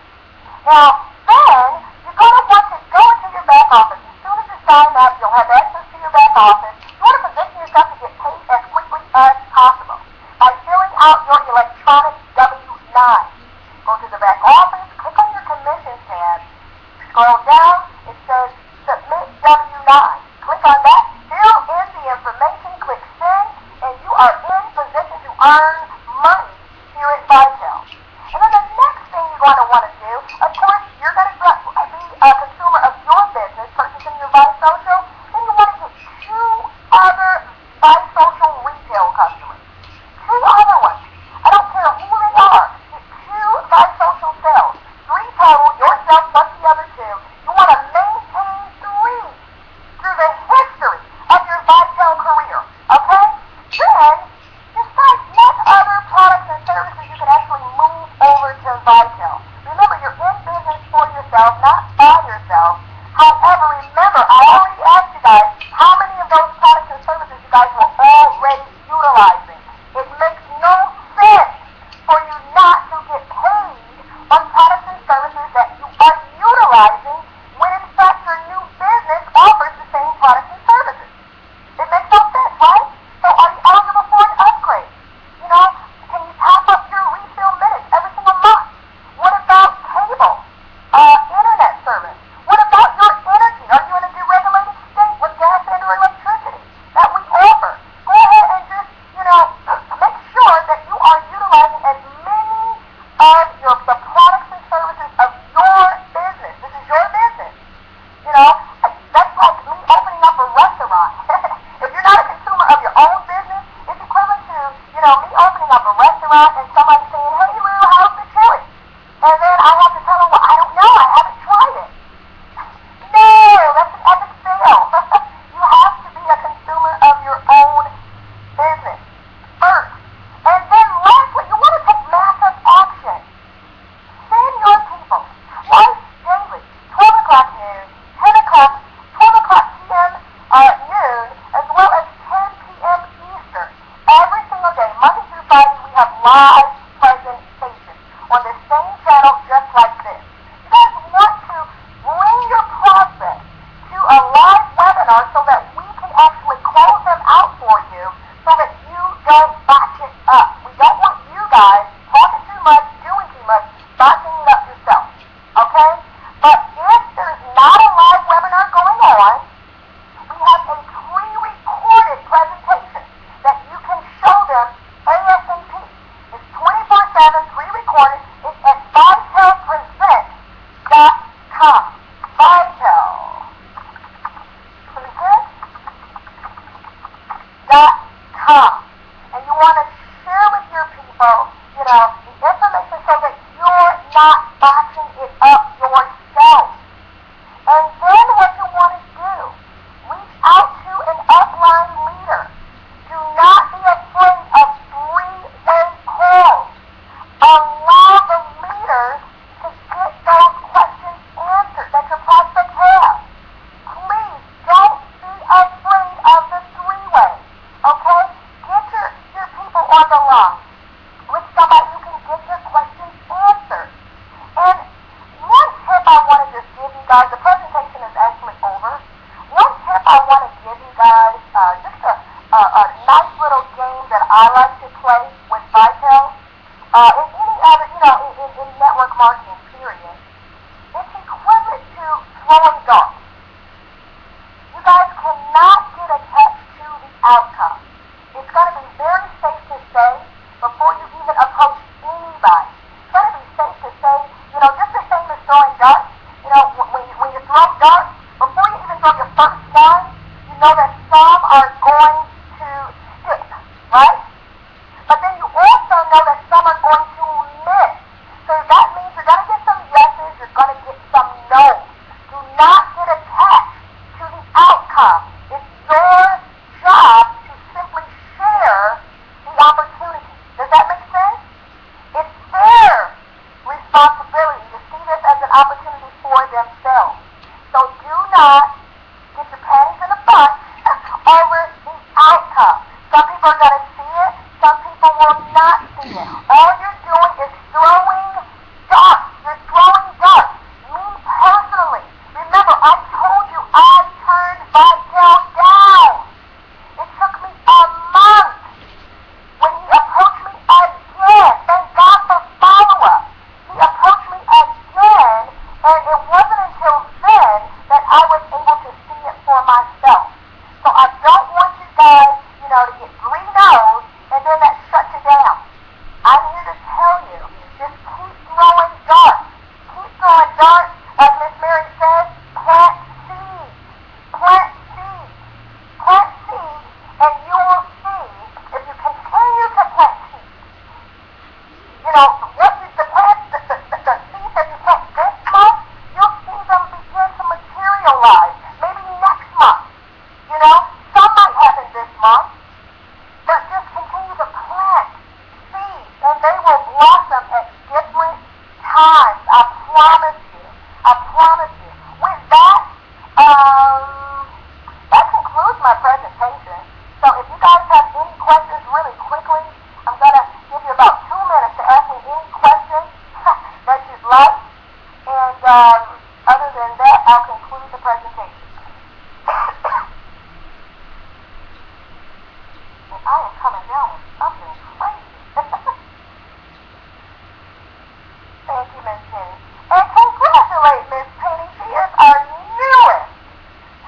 [SPEAKER 2] Now, then, you're going to want to go into your back office. As soon as you sign up, you'll have access to your back office. You want to position yourself to get paid as quickly as possible by filling out your electronic W-9. Go to the back office, click on your commissions tab, scroll down, it says Submit W-9. Click on that, fill in the information, click Send, and you are in position to earn money here at Vitel. And then the next thing you're going to want to do, of course, you're going to be a consumer of your business, purchasing your Vice Social, then you want to get 2 other Vice Social retail customers. 2 other ones. I don't care who they are. Get 2 Vice Social sales. 3 total, yourself plus the other 2. You want to maintain 3 through the history of your Vitel career. Okay? Then, decide what other products and services you can actually move over to Vitel. Remember, you're in business for yourself, not by yourself. However, remember, I already asked you guys how many of those products and services you guys were already utilizing. It makes no sense for you not to get paid on products and services that you are utilizing when in fact your new business offers the same products and services. It makes no sense, right? So are you eligible for an upgrade? Can you top up your refill minutes every single month? What about cable, internet service? What about your energy? Are you in a deregulated webinars so that we can actually close them out for you so that you don't botch it up. We don't want you guys talking too much, doing too much, botching it up yourself. Okay? But if there's not a live webinar going on, we have a pre-recorded presentation that you can show them ASAP. It's 24/7, pre-recorded. It's at vitelpresent.com. vitelpresent.com. And you want to share with your people, the information so that you're not botching it up yourself. And then what you want to do, reach out to an upline leader. Do not be afraid of three-way calls. Allow the leaders to get those questions answered that your prospects have. Please don't be afraid of the three-way. Okay? Get your people on the line with somebody who can get your questions answered. And one tip I want to just give you guys, the presentation is actually over. One tip I want to give you guys, just a nice little game that I like to play with Vitel, and any other, in network marketing, period. It's equivalent to throwing darts. You guys cannot get attached to the outcome. It's going to be very safe to say, before you even approach anybody, it's going to be safe to say, just the same as throwing darts. When you throw darts, before you even throw your first one, you know that some are going to stick, right? But then you also know that some are going to miss. So that means you're going to get some yeses, you're going to get some no's. Do not get attached to the outcome. It's your job to simply share the opportunity. Does that make sense? It's their responsibility to see this as an opportunity for themselves. So do not get your panties in a bunch over the outcome. Some people are going to see it, some people will not see it. All you're doing is throwing darts. You're throwing darts. Me personally, remember I told you I turned Vitel down. It took me a month. When he approached me again, thank God for follow-up. He approached me again, and it wasn't until then that I was able to see it for myself. So I don't want you guys, to get 3 no's, and then that shuts you down. I'm here to tell you, just keep throwing darts. Keep throwing darts. As Miss Mary says, plant seeds. Plant seeds. Plant seeds, and you will see, if you continue to plant seeds, the seeds that you plant this month, you'll see them begin to materialize. Maybe next month. Some might happen this month. But just continue to plant seeds, and they will blossom at different times. I promise you. I promise you. With that, that concludes my presentation. So if you guys have any questions really quickly, I'm going to give you about 2 minutes to ask me any questions that you'd like. And other than that, I'll conclude the presentation. I am coming down with something crazy. Thank you, Miss Penny. And congratulate Miss Penny. She is our newest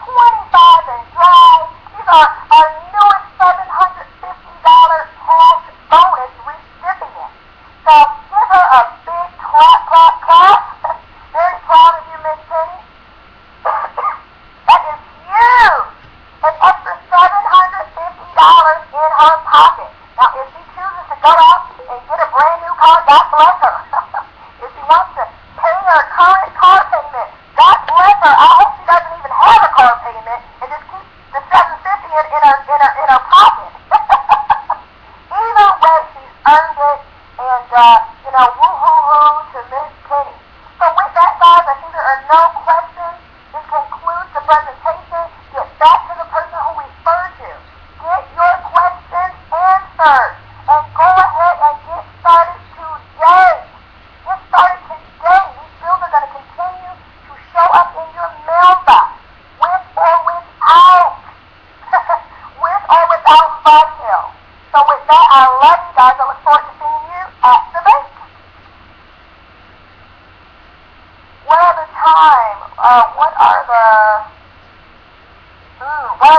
[SPEAKER 2] 25 and dry. These are our newest $750 cash bonus recipient. So give her a big clap, clap, clap. Very proud of you, Miss Penny. time? What are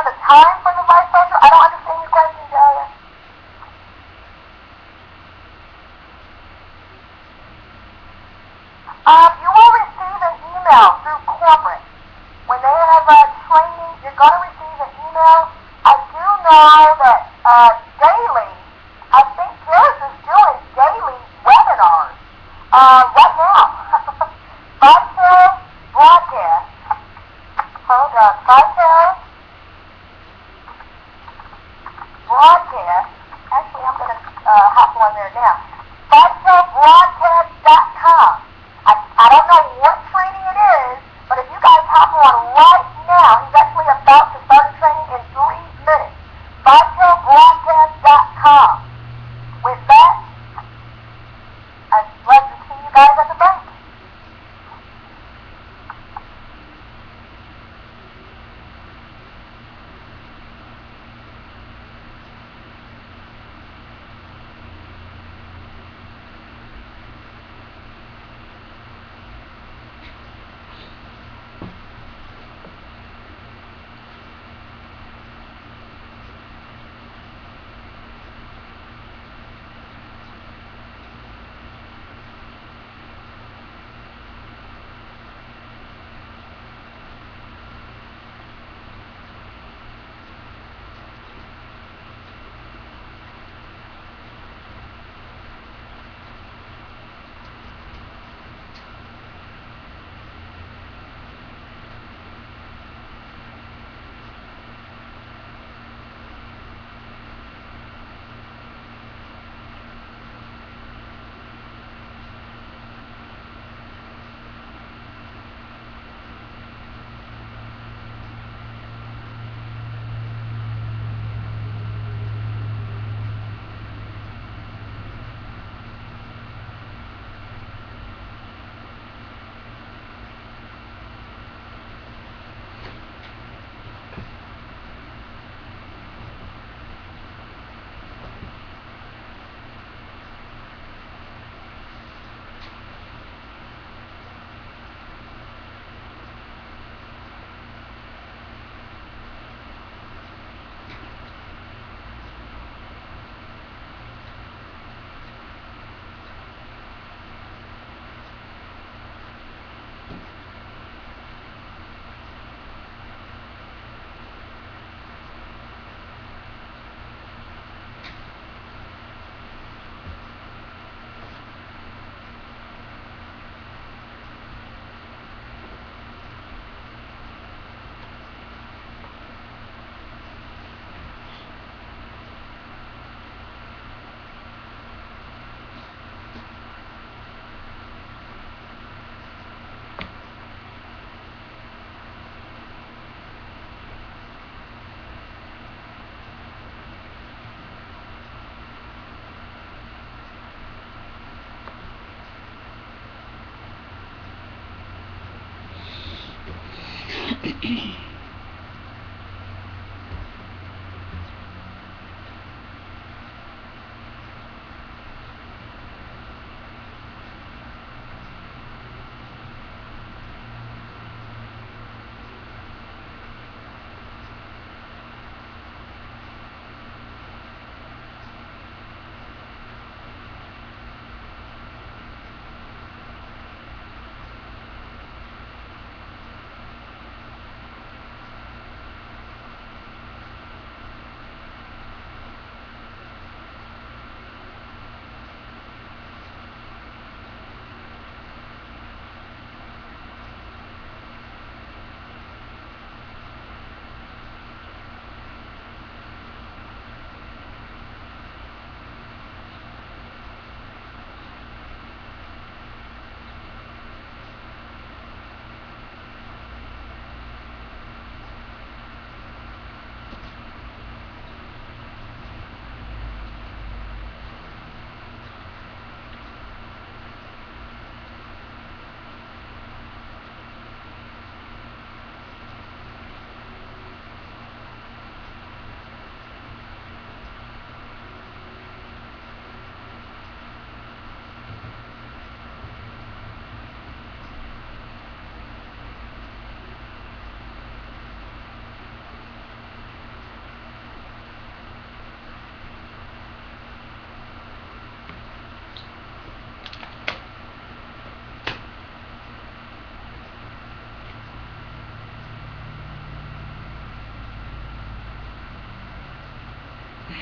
[SPEAKER 2] the time for the vice president? I don't understand your question, Julia. You will receive an email through corporate. When they have training, you're going to receive an email. I do know that daily, I think Joyce is doing daily webinars right now. Vitel broadcast. Hold on. Vitel broadcast. Actually, I'm going to hop on there now. VitelBroadcast.com. I don't know what training it is, but if you guys hop on right now, he's actually about to start training in 3 minutes. VitelBroadcast.com. With that, I'd like to see you guys at the bank.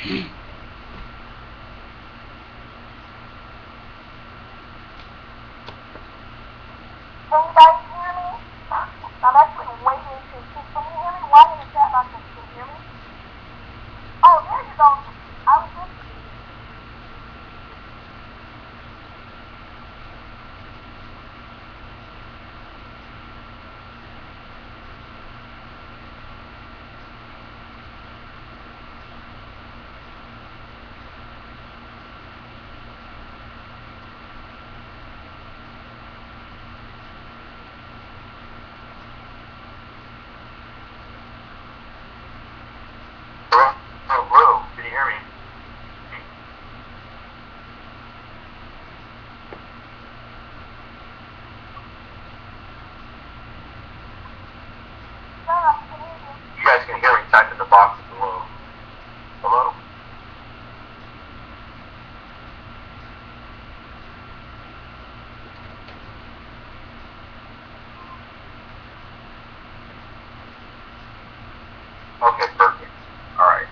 [SPEAKER 2] Anybody hear me? I'm actually waiting to see. Can you hear me? Why in the chat box? Can you hear me? Oh, there you go. I was just.
[SPEAKER 1] Hello, can you hear me?
[SPEAKER 2] Yeah, I can hear you.
[SPEAKER 1] You guys can hear me, type in the box below. Hello? Okay, perfect. Alright.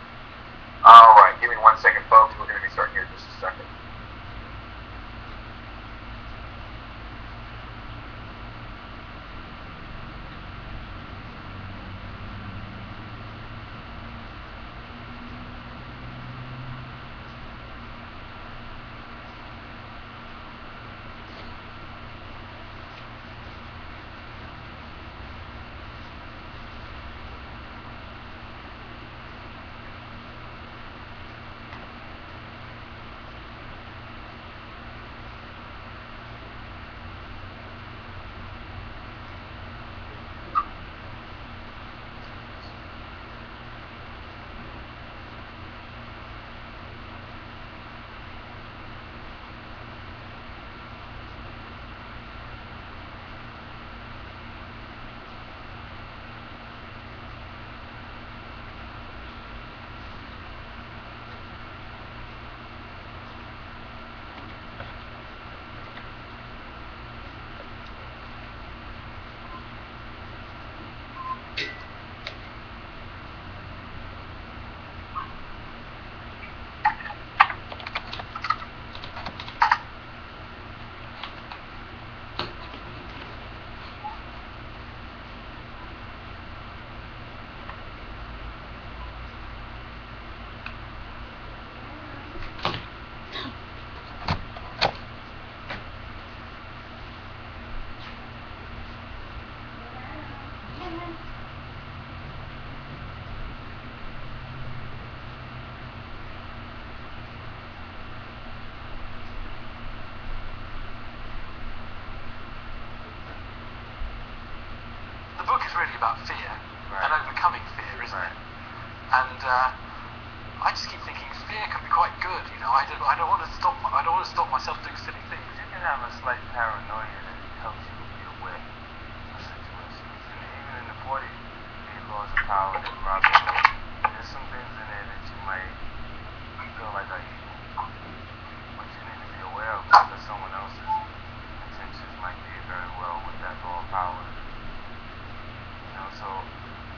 [SPEAKER 1] Alright, give me 1 second, folks. We're going to be starting here in just a second. The book is really about fear and overcoming fear, isn't it? And I just keep thinking fear can be quite good. You know, I don't want to stop. I don't want to stop myself doing silly things.
[SPEAKER 3] You can have a slight paranoia that helps you be aware of situations. And even in the 48 laws of power that Robin wrote, there's some things in there that you might feel like are evil, but you need to be aware of because someone else's intentions might be very well with that law of power. You know, so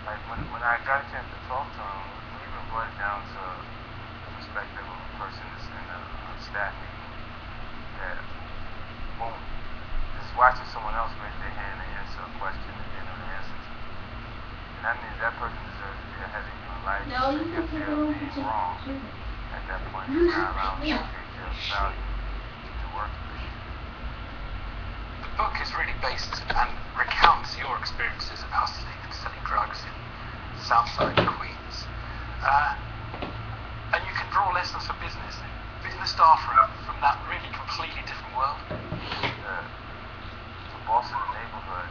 [SPEAKER 3] like when I got a chance to talk to him, we even brought it down to the perspective of a person that's in a staff meeting that won't just watching someone else raise their hand and answer a question that they know the answer to. And that means that person deserves to be ahead of you in life.
[SPEAKER 4] No, you can
[SPEAKER 3] If
[SPEAKER 4] take
[SPEAKER 3] you're
[SPEAKER 4] over
[SPEAKER 3] being
[SPEAKER 4] to
[SPEAKER 3] wrong at that point, it's not allowing you to create your value to work with.
[SPEAKER 1] The book is really based and recounts your experiences of hustling and selling drugs in Southside Queens. And you can draw lessons for business staff from that really completely different world.
[SPEAKER 3] The boss in the neighborhood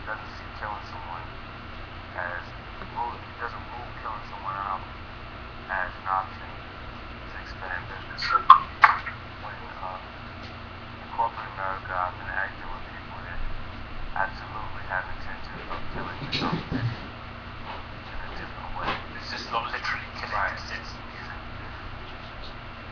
[SPEAKER 3] doesn't see killing someone as he doesn't rule killing someone out as an option to expand business. When in corporate America, I've interacted with people that absolutely have intentions of killing the competition in a different way.
[SPEAKER 1] It's just not literally killing.
[SPEAKER 3] Right.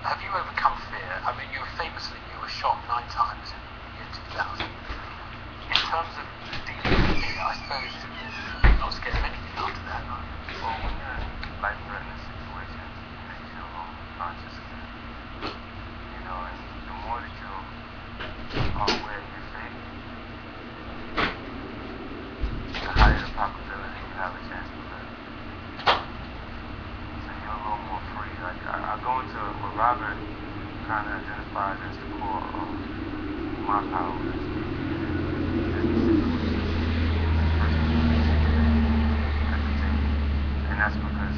[SPEAKER 1] Have you overcome fear? I mean, you were shot 9 times in the year 2000. In terms of dealing with fear, I suppose you're not scared of anything after that, are you?
[SPEAKER 3] Well, when you're in life-threatening situations, it makes you a little Robert kind of identified as the core of my power as being in business situations, being the person who decision at the table. And that's because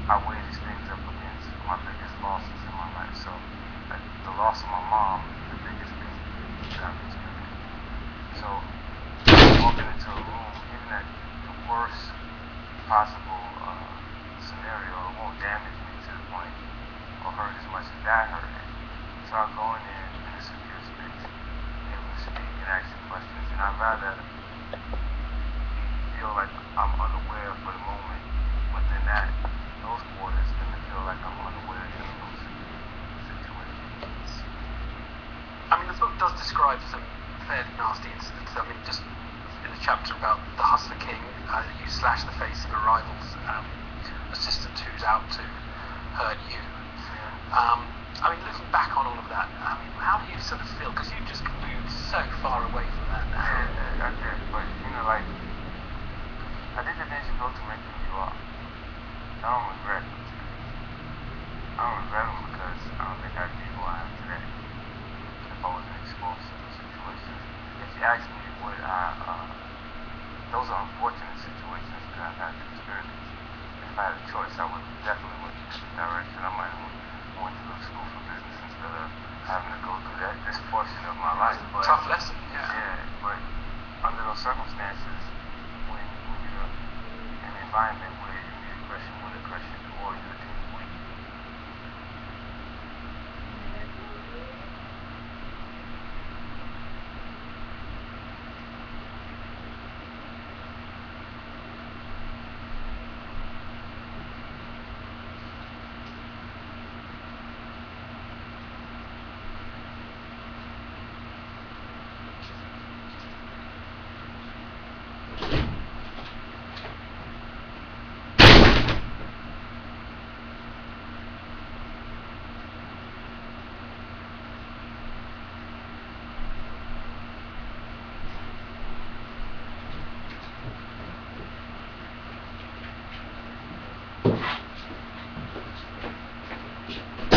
[SPEAKER 3] I weigh these things up against my biggest losses in my life. So the loss of my mom is the biggest thing that I've experienced. So walking into a room, even at the worst possible scenario, it won't damage me to the point or hurt as much as that hurt it. So I go in there in a secure space, able to speak and ask you questions, and I'd rather feel like I'm unaware for the moment within those quarters than to feel like I'm unaware in those situations.
[SPEAKER 1] I mean, the book does describe some fairly nasty incidents. I mean, just in the chapter about the Hustler King, you slash the face of a rival's assistant who's out to hurt you. I mean, looking back on all of that, I mean, how do you sort of feel? Because you've just moved so far away from that now.
[SPEAKER 3] Yeah, I did, but like, I did the things you go to make who you are. I don't regret them today. I don't regret them because I don't think I'd be who I am today if I wasn't exposed to those situations. If you ask me would those are unfortunate situations that I've had to experience. If I had a choice, I would definitely went in a different direction. I might have went to school for business instead of having to go through this portion of my life. But,
[SPEAKER 1] tough lesson, yeah.
[SPEAKER 3] Yeah, but under those circumstances, when you're in an environment where you need aggression with aggression or you're too weak.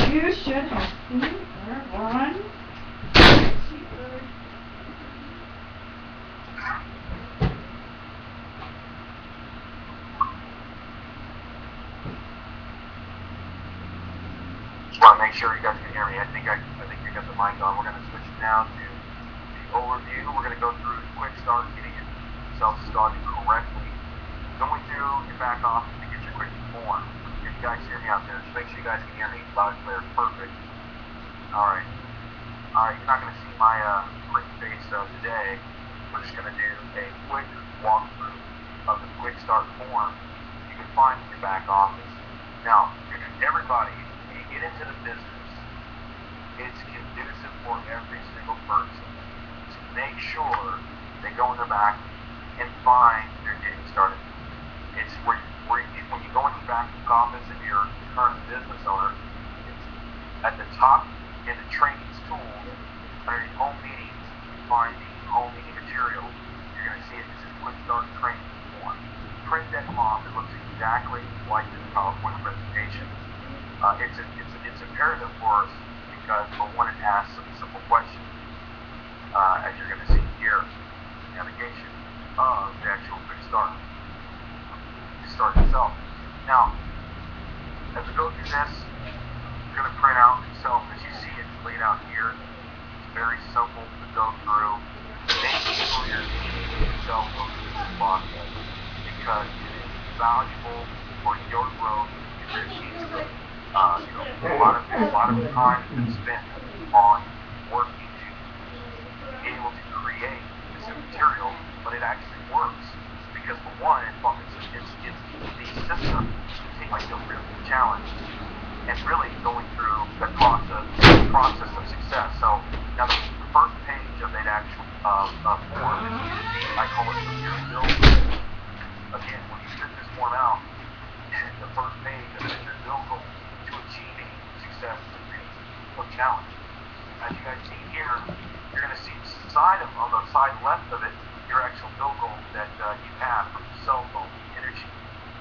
[SPEAKER 4] You should have seen her run.
[SPEAKER 5] Just want to make sure you guys can hear me. I think you got the mic on. We're going to switch now to the overview. We're going to go through the quick start, getting yourself started correctly, going through your back office to get your quick form. If you guys hear me out there, just make sure you guys can hear me loud and clear. Perfect. All right. You're not going to see my pretty face today. We're just going to do a quick walkthrough of the quick start form you can find in your back office. Now, everybody, when you get into the business, it's conducive for every single person to make sure they go in the back and find their getting started. It's where when you go in the back office and you're a current business owner, it's at the top in the trainings tools, underneath home meetings, find the home meeting material. You're going to see it. This is quick start training form. Print that off. It looks exactly like this PowerPoint presentation. It's imperative for us because we want to ask some simple questions. As you're going to see here, navigation of the actual quick start itself. Now, as we go through this, you're going to print out itself. As you see, it's laid out here. It's very simple to go through. Make sure you're teaching yourself go through this process because it is valuable for your growth in your future. A lot of time has been spent on working to be able to create this material, but it actually works because for one, it's the system to take like the real challenge and really going through the process of success. So now the first page of that actual form is I call it your build. Again, when you print this form out, the first page is your build goal to achieving success or challenge. As you guys see here, you're going to see on the side left of it, your actual build goal that you have from the cell phone, the energy,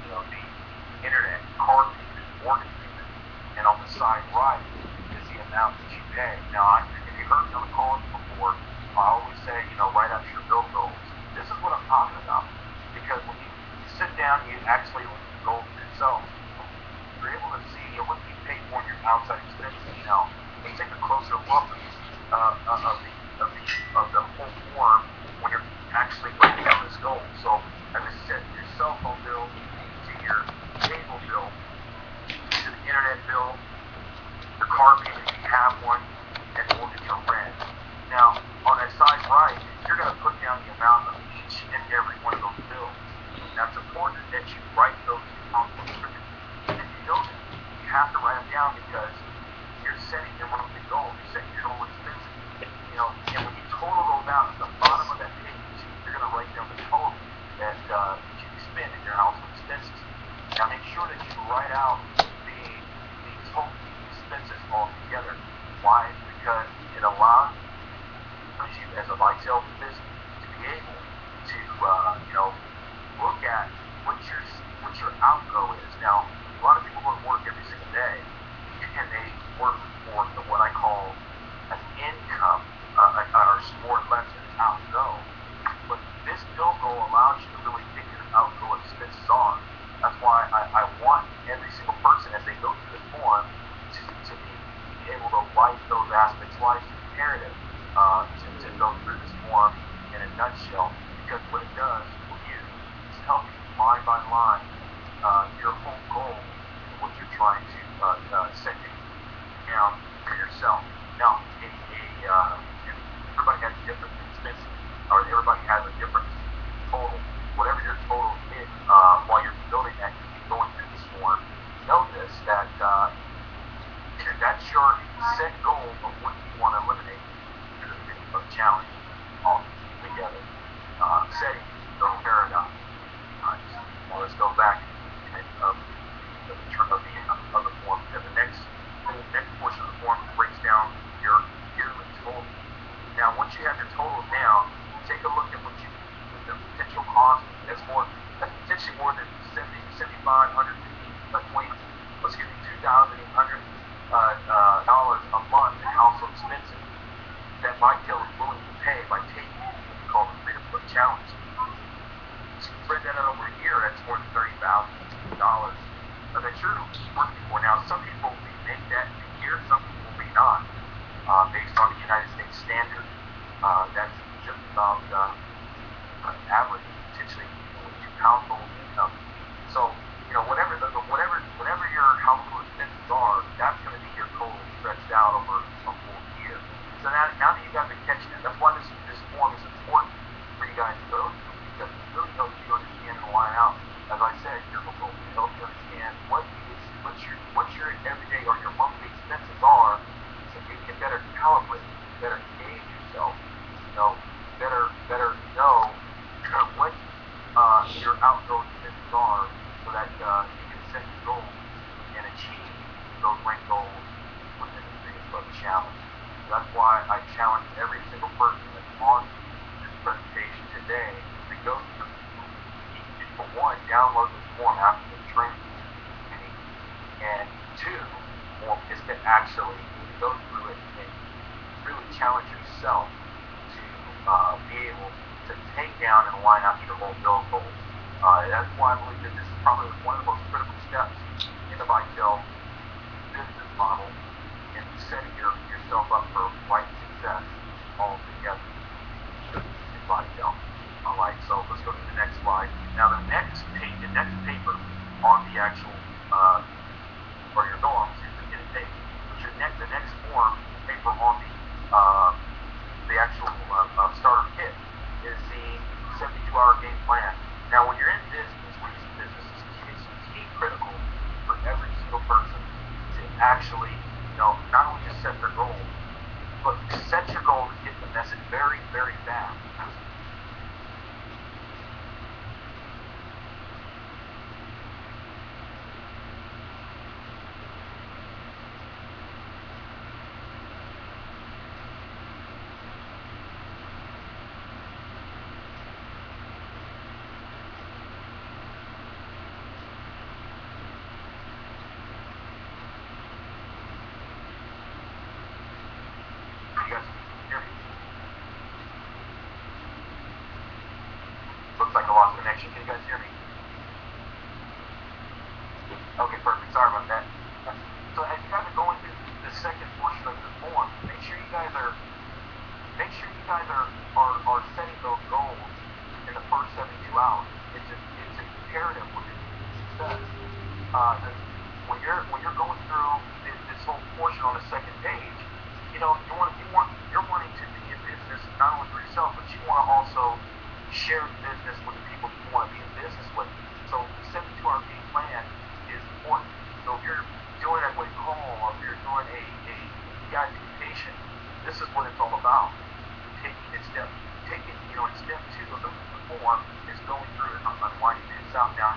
[SPEAKER 5] the internet, car payment, mortgage payment, and on the side right, and every one of those bills. Now, it's important that you write those down. If you don't, you have to write them down because you're setting your monthly goal. You're setting your total expenses. And when you total those out at the bottom of that page, you're going to write down the total that you spend in your household expenses. Now, make sure that you write out the total expenses altogether. Why? Because it allows you as a vitel business to be able to, look at what your outgo is. Now, a lot of people go to work every single day, and they work for what I call an income, or more or less an outgo. But this bill goal allows you to really think your outgo expenses are. That's why I want every single person, as they go through this form, to be able to write those aspects. Why it's imperative to go through this form in a nutshell, because what it does for you is help you line by line your whole goal and what you're trying to set down for yourself. Now, everybody has different expenses, or everybody has a different total. Whatever your total is, while you're building that, going through this form, know this, that that's your set goal of what you want to eliminate through the video challenge all together. Setting your paradigm. Well, let's go back of the form, because the next portion of the form breaks down your yearly total. Now, once you have your total down, take a look at the potential cost. That's potentially more than $7,500, $2,800 a month in household expenses that vitel is willing to pay by taking what we call the Freedom Foot Challenge. So you spread that out over a year, that's more than $30,000 that you're working for. Now, some people may make that in a year, some people may not, based on the United States standard. That's just about average, potentially two household income. So, whatever your household expenses are, that's going to be your total stretched out over a full year. So now that you guys are catching it, that's why this form is important for you guys to go through, because it really helps you understand and line out, as I said, your goal. It helps you understand what your everyday or your monthly expenses are, so you can better calibrate, better gauge yourself, better know what your outgoing expenses are, so that you can set your goals and achieve those rank goals within the Freedom Foot Challenge. So that's why I challenge every single person that's on this presentation today to go through. For one, download this form after the training, and two, is to actually go through it and really challenge yourself to be able to take down and line out your whole bill goals. That's why I believe that this is probably one of the most critical steps in the vitel business model, and setting yourself up for right success altogether in vitel. Alright, so let's go to the next slide. Now the next paper on the actual, or your goal, the next form paper on the actual starter kit is the 72-hour game plan. Now, when you're in business, it's key critical for every single person to actually, not only just set their goals, but set your goal to get the message very, very fast. Can you guys hear me? Okay, perfect. Sorry about that. So as you guys are going through the second portion of the form, make sure you guys are setting those goals in the first 72 hours. It's imperative for your success. When you're going through this whole portion on the second page, you're wanting to be in business not only for yourself, but you want to also share share business with the people you want to be in business with. So 72-hour game plan is important. So if you're doing a quick call, or if you're doing a guide to patient, this is what it's all about. In step 2 of the form is going through and unwinding things out. Now,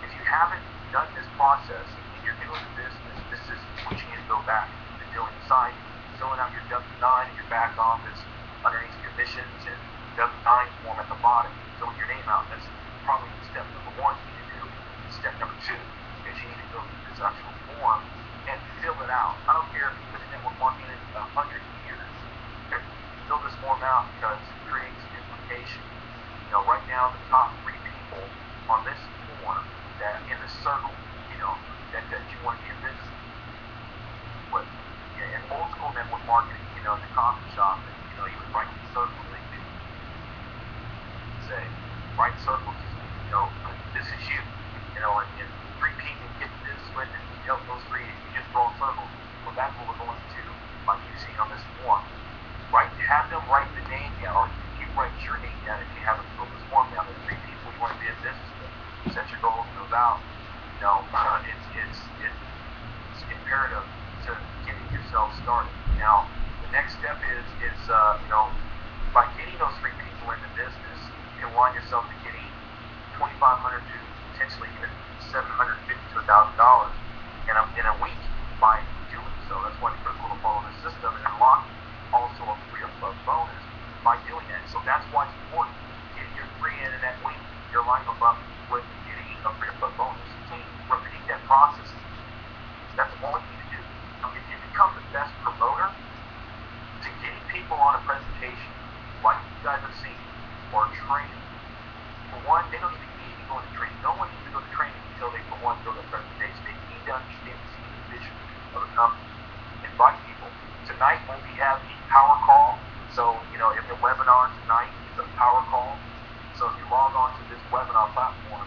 [SPEAKER 5] if you haven't done this process and you're doing the business, this is what you need to go back to doing inside, filling out your W-9 in your back office, underneath commissions, and W-9 form at the bottom, filling your name out. That's probably step number 1 you need to do. Step number 2 is you need to go through this actual form and fill it out. I don't care if you've been in network marketing 100 years. Fill this form out because it creates implication. Right now the top 3 people on this form that in the circle, that you want to be in business with. In old school network marketing, in the coffee shop, and, you would write in circles. They do say, write circles. This is you. And 3 people get this with, and you help those 3. You just draw circles. Well, that's what we're going to, like you see on this form. Have them write the name down, or you write your name down if you haven't filled this form down. The 3 people you want to be in business with. Set your goals, move out. It's imperative to getting yourself started. Now, the next step is by getting those 3 people in the business, you can wind yourself to getting $2,500 to potentially even $750 to $1,000 in a week by doing so. That's why it's critical to follow the system and unlock also a free upload bonus by doing that. So that's why it's important. Getting your 3 in that week, you're lining them up with getting a free upload bonus. So you repeat that process. That's all you need to do. If you become the best promoter to getting people on a presentation, like you guys have seen, or training, for one, they don't even need to go to training. No one needs to go to training until they, for one, go to the presentation. They need to understand the vision of the company. Invite people. Tonight when we have the power call, so if the webinar tonight is a power call, so if you log on to this webinar platform,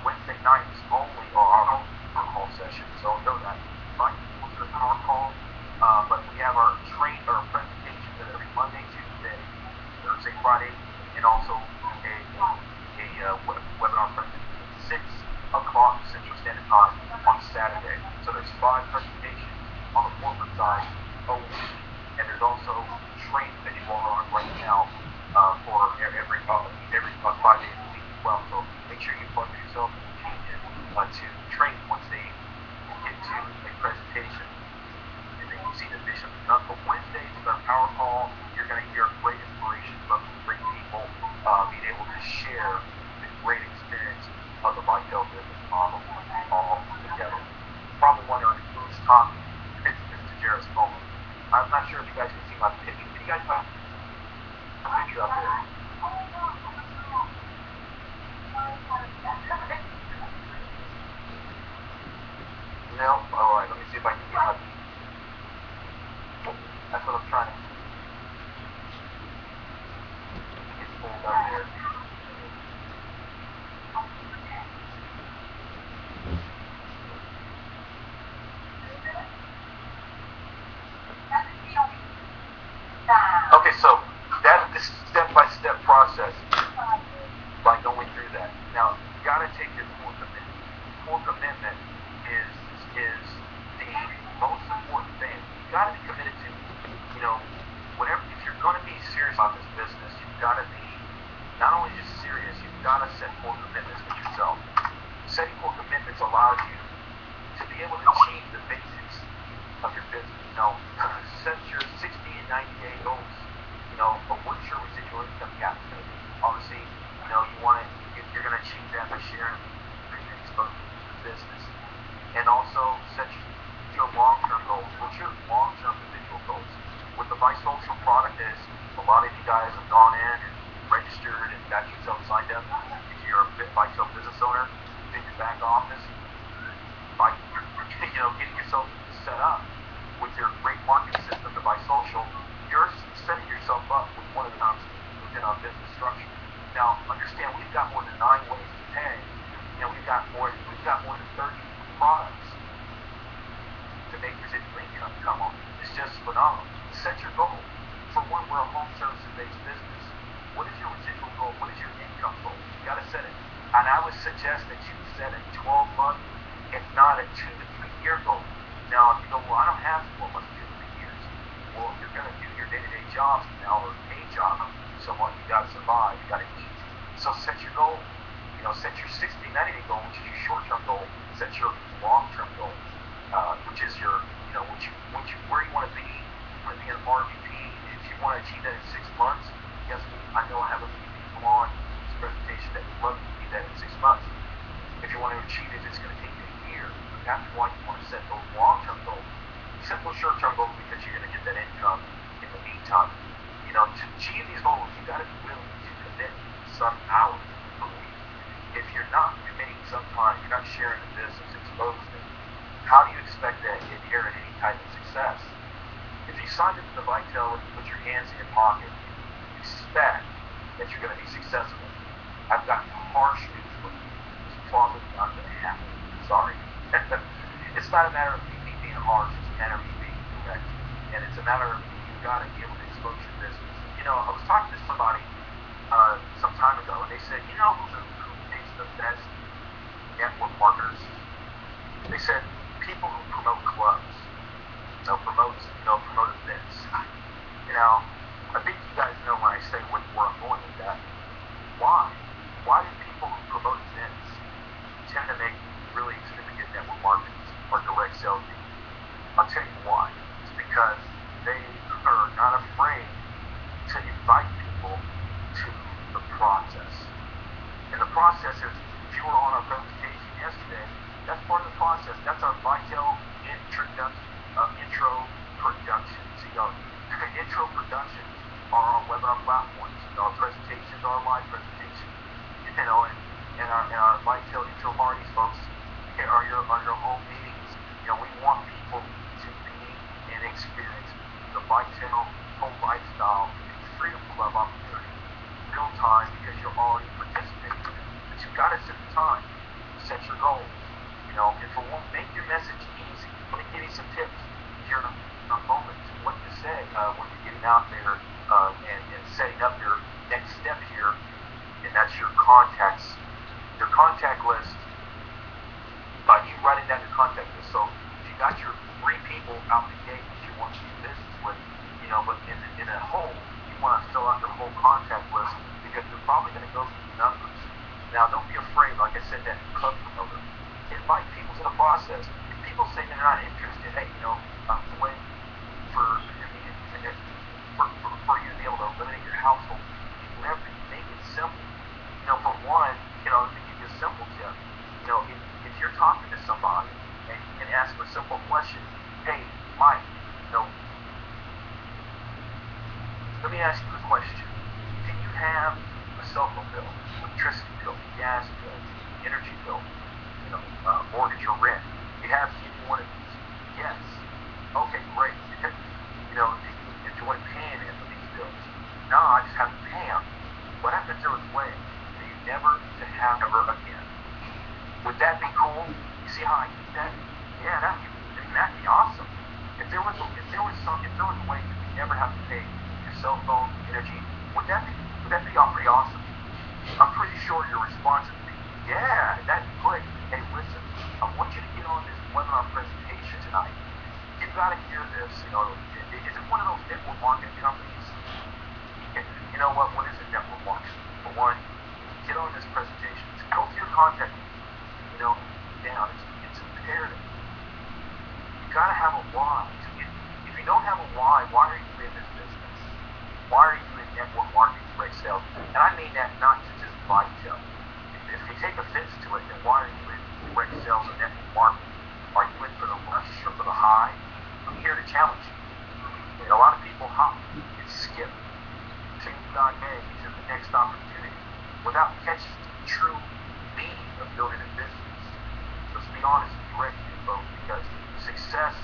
[SPEAKER 5] Wednesday nights only are our own power call session. So know that. Invite people to the power call, but we have our presentations every Monday, Tuesday, Thursday, Friday, and also a webinar presentation 6 o'clock Central Standard Time on Saturday. So there's 5 presentations on the corporate side a week, and there's also training that you are on right now for every 5 days a week as well. So make sure you plug yourself to training once they get to a presentation and then you see the vision of the company. Wednesdays is our power call. You're going to hear great inspiration from great people being able to share the great experience of the vitel business model all together. Probably wondering who's talking. It's Mr. Jarrett's phone. I'm not sure if you guys can see my picture. Can you guys see my picture up there? No? Alright, let me see if I can get my... That's what I'm trying to get pulled up here. Okay, so that's the step-by-step process by going through that. Now, you got to take your full commitment. Full commitment is the most important thing. You got to be committed to, whatever. If you're going to be serious about this business, you've got to be not only just serious, you've got to set full commitments with yourself. Setting full commitments allows you to be able to achieve the basics of your business. Set your 60 and 90-day goals. But what's your residual income gap going to be? Obviously, you're going to achieve that by sharing exposure to the business. And also set your long-term goals. What's your long-term individual goals? With the Social product is, a lot of you guys have gone in and registered and got yourself signed up. If you're a Vitel business owner, in your back office, getting yourself set up with your great marketing system to Social, you're setting yourself up with one of the times within our business structure. Now, understand, we've got more than 9 ways to pay. We've got more than 30 products to make residual income come on. It's just phenomenal. Set your goal. For one, we're a home services-based business. What is your residual goal? What is your income goal? You got to set it. And I would suggest that you set a 12-month, if not a 2 to 3 year goal. Now, if you go, well, I don't have 12 months, 2 to 3 years. Well, if you're going to do your day-to-day jobs now, or a job, somewhat, you got to survive, you got to eat. So set your goal. You know, set your 60, 90-day goal, which is your short-term goal. Set your long-term goal, which is your, you know, where you want to be. You want to be an RVP. If you want to achieve that in 6 months, guess what? I know I have a few people on this presentation that would love to achieve that in 6 months. If you want to achieve it, it's going to take you a year. That's why you want to set those long-term goals. You set those short-term goals because you're going to get that income in the meantime. You know, to achieve these goals, you got to be willing to commit some hours per week. If you're not committing some time, you're not sharing the business, exposing it, how do you expect to inherit any type of success? If you signed up to the vitel and you put your hands in your pocket, you expect that you're going to be successful. I've got harsh news for you. It's probably not going to happen. Sorry. It's not a matter of me being harsh, it's a matter of me being direct. And it's a matter of you've got to be able to expose your business. You know, I was talking to somebody some time ago, and they said, you know who makes the best network marketers? They said people who promote clubs, promote events. You know, I think you guys know when I say where I'm going with that. Why? Why do people who promote events tend to make really extremely good network marketers or direct sales people? I'll tell you why. It's because they are not afraid to invite people to the process. And the process is, if you were on our presentation yesterday, that's part of the process. That's our vital intro productions. You know, intro productions are our webinar platforms. You know, our presentations are our live presentations. You know, and our vital intro parties, folks, are your home meetings. You know, we want people to be and experience the vital home lifestyle freedom club opportunity real time because you're already participating in it. But you've got to set the time, set your goals. You know, and for one, make your message easy. Let me give you some tips here in a moment to what to say when you're getting out there and setting up your next step here, and that's your contact list. By you writing down your contact list. So if you got your 3 people out the gate that you want to do business with, you know, but in a whole, you want to fill out your whole contact list because you're probably going to go through the numbers. Now, don't be afraid, like I said, that club promoter. Invite people to the process. If people say they're not interested, hey, you know, I'm waiting for you to be able to eliminate your household. Make it simple. You know, for one, you know, let me give you a simple tip. You know, if you're talking to somebody and you can ask a simple question, hey, Mike, you know, let me ask you a question. Do you have a cell phone bill, electricity bill, gas bill, energy bill, you know, mortgage or rent? Do you have any one of these? Yes. Okay, great. You know, do you enjoy paying any of these bills? No, I just have to pay them. What happens there is when do you never to have ever again? Would that be cool? You see how I keep that? Yeah, that'd be awesome. If there was a way that you never have to pay your cell phone, energy, would that be pretty awesome? I'm pretty sure your response would be, yeah, that'd be great. Hey, listen, I want you to get on this webinar presentation tonight. You've got to hear this. You know, is it one of those network marketing companies? You know what? What is a network marketing? For one, get on this presentation. Go to your contact. You know, down. It's imperative. You gotta have a why. If you don't have a why are you in this business? Why are you in network marketing, direct sales? And I mean that not to just vitel. If you take offense to it, then why are you in direct sales or network marketing? Are you in for the rush or for the high? I'm here to challenge you. And a lot of people hop and skip to the next opportunity without catching the true meaning of building a business. Let's be honest and direct here, folks, because success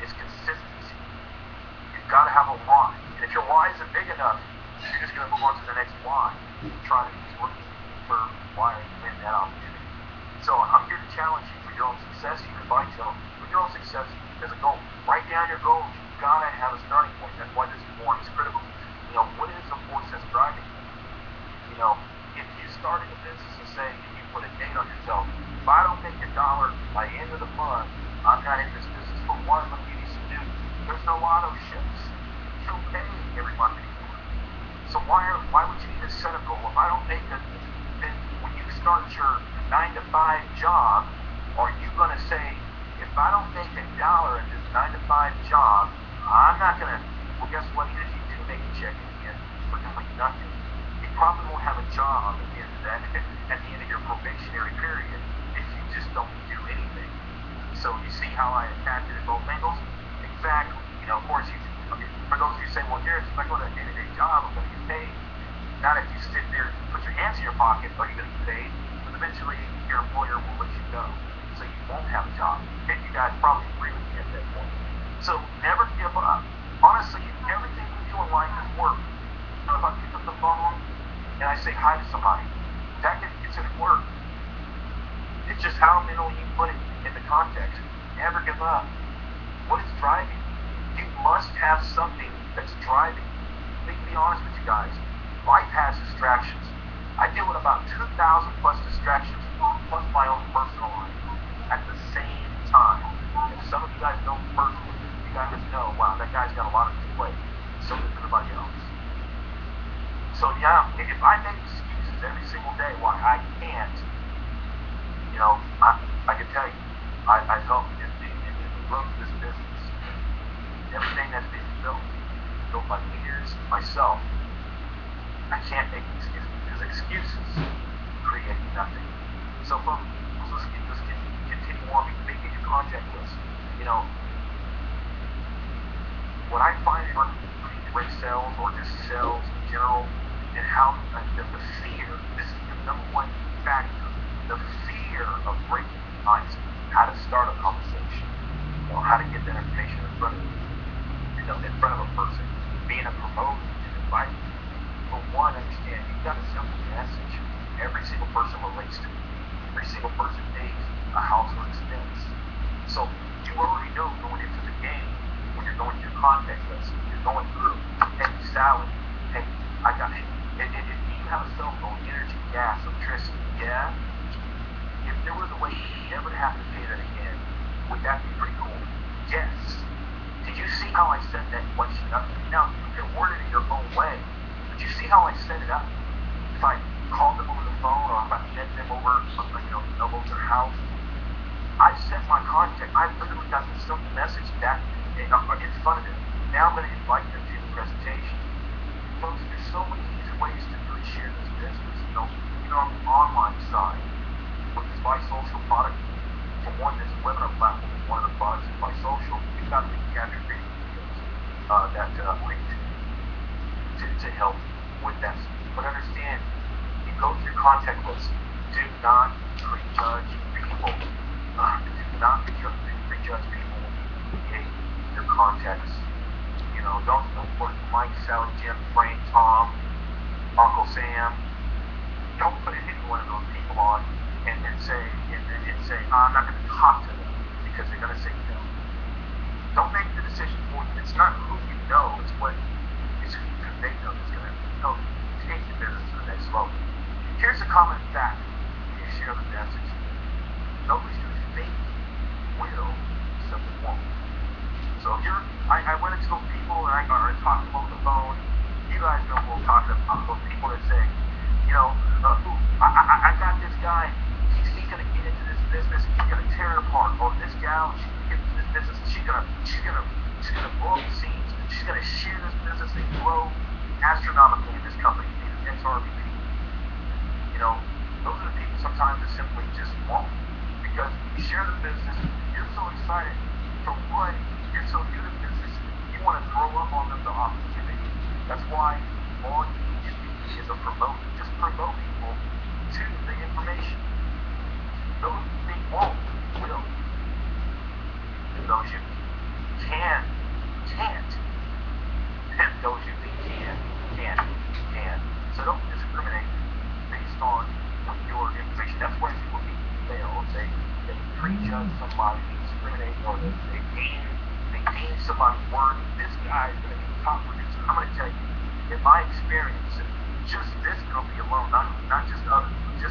[SPEAKER 5] is consistency. You've got to have a why. And if your why isn't big enough, you're just going to move on to the next why. Trying to keep looking for why are you in that opportunity. So I'm here to challenge you for your own success here at Vitel, for your own success as a goal. Write down your goals. You've got to have a starting point. That's why this morning is critical. You know, what is the force that's driving you? in the business and say, and you put a date on yourself, if I don't make $1 by the end of the month, I'm not in this business. For one, let me give you some news. There's no auto ships. You'll pay every month anymore. So why would you need to set a goal? If I don't make it, then when you start your 9 to 5 job, are you going to say, if I don't make $1 in this 9 to 5 job, I'm not going to, well, guess what? Even if you do make a check at the end for doing nothing, you probably won't have a job at the end of that, at the end of your probationary period, if you just don't do anything. So you see how I attacked it at both angles? Exactly. You know, of course, for those of you who say, well, Garrett, if I go to a day-to-day job, I'm going to get paid. Not if you sit there and put your hands in your pocket, are you going to get paid? But eventually, your employer will let you go. So you won't have a job. And you guys probably agree with me at that point. So never give up. Honestly, everything we do in life is work. You know, if I pick up the phone and I say hi to somebody, that can be considered work. It's just how mentally you put it in the context. Never give up. What is driving? You must have something that's driving. Let me be honest with you guys. Life has distractions. I deal with about 2,000 plus distractions, plus my own personal life, at the same time. If some of you guys know me personally, you guys know, wow, that guy's got a lot of display. So does everybody else. So yeah, if I make excuses every single day why I can't, you know, I can tell you, I've helped in the growth of this business. Everything that's been built by leaders, myself, I can't make excuses because excuses create nothing. So folks, let's continue on making your contact list. You know, what I find in great sales or just sales in general, and how the fear, this is the number one factor, the fear of breaking the ice, how to start a conversation, you know, how to get that information in front of you. In front of a person, being a promoter and inviting. For one, understand you've got a simple message. Every single person relates to you. Every single person pays a household expense. So you already know going into the game, when you're going through contact list, you're going through, hey, Sally, hey, I got you. And do you have a cell phone, energy, gas, electricity? Yeah. If there was a way you never have to pay that again, would that be pretty cool? Yes. Did you see how I set that question up? Now, you can word it in your own way, but you see how I set it up? If I called them over the phone or if I met them over, over their house, I set my contact. I literally got this simple message back in front of them. Now I'm going to invite them to the presentation. Folks, there's so many easy ways to really share this business. You know, on the online side, with this By Social product, for one, this webinar platform is one of the products of By Social. You've got to capture videos that link to help with that. But understand, you go through contact list. Do not prejudge people. Do not prejudge people in your contacts. You know, don't put Mike, Sally, Jim, Frank, Tom, Uncle Sam. Don't put any one of those people on and say, I'm not going to talk to them because they're going to say no. Don't make the decision for you. It's not who you know, it's who they know that's going to help take the business to the next level. Here's a common fact when you share the message. Those who think will simply won't. So if I went into those people and I talked to them over the phone, you guys know what we're talking about. Those people that say, you know, I got this guy, he's going to get into this business, he's going to tear it apart. Or this gal, she's going to get into this business, she's going to blow the scenes, she's going to share this business and grow astronomically in this company, in the next RVP. You know, those are the people sometimes that simply just won't. Because you share the business, you're so excited. For one, you're so good at business, you want to throw up on them the opportunity. That's why all you need to be is a promoter. Just promote people to the information. Those who think won't, will. And those who can't. And those who think can. So don't discriminate based on your information. That's why people fail. They prejudge somebody, they discriminate, or they deem somebody worthy. This guy is going to be the top producer. I'm going to tell you, in my experience, just this company alone, not just others, just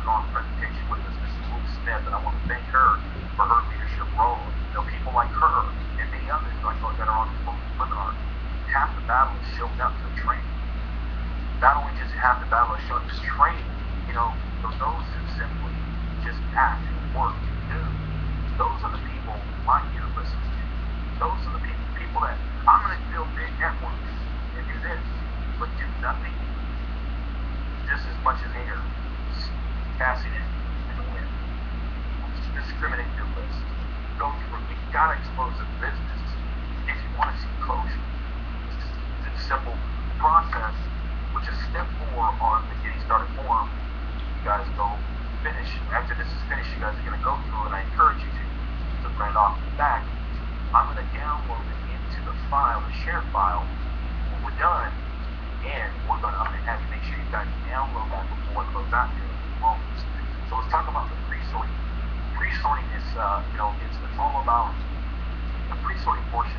[SPEAKER 5] was on the presentation with us, Mrs. Luke Smith, and I want to thank her for her leadership role. People like her and many others like those that are on this webinar, half the battle is showing up to training. Not only just half the battle is showing up to training, for those who simply just act and work and do, those are the people like you listen to. Those are the people that I'm going to build big networks and do this, but do nothing just as much as air, passing it in the wind. Discriminate your list. Go through, you gotta expose the business if you want to see closure. It's a simple process, which is step 4 on the getting started form. You guys go finish. After this is finished, you guys are going to go through, and I encourage you to print off the back. I'm going to download it into the file, the shared file, when we're done, and I'm going to have you make sure you guys download that before I close out here. So let's talk about the pre-sorting. Pre-sorting is, it's all about the pre-sorting portion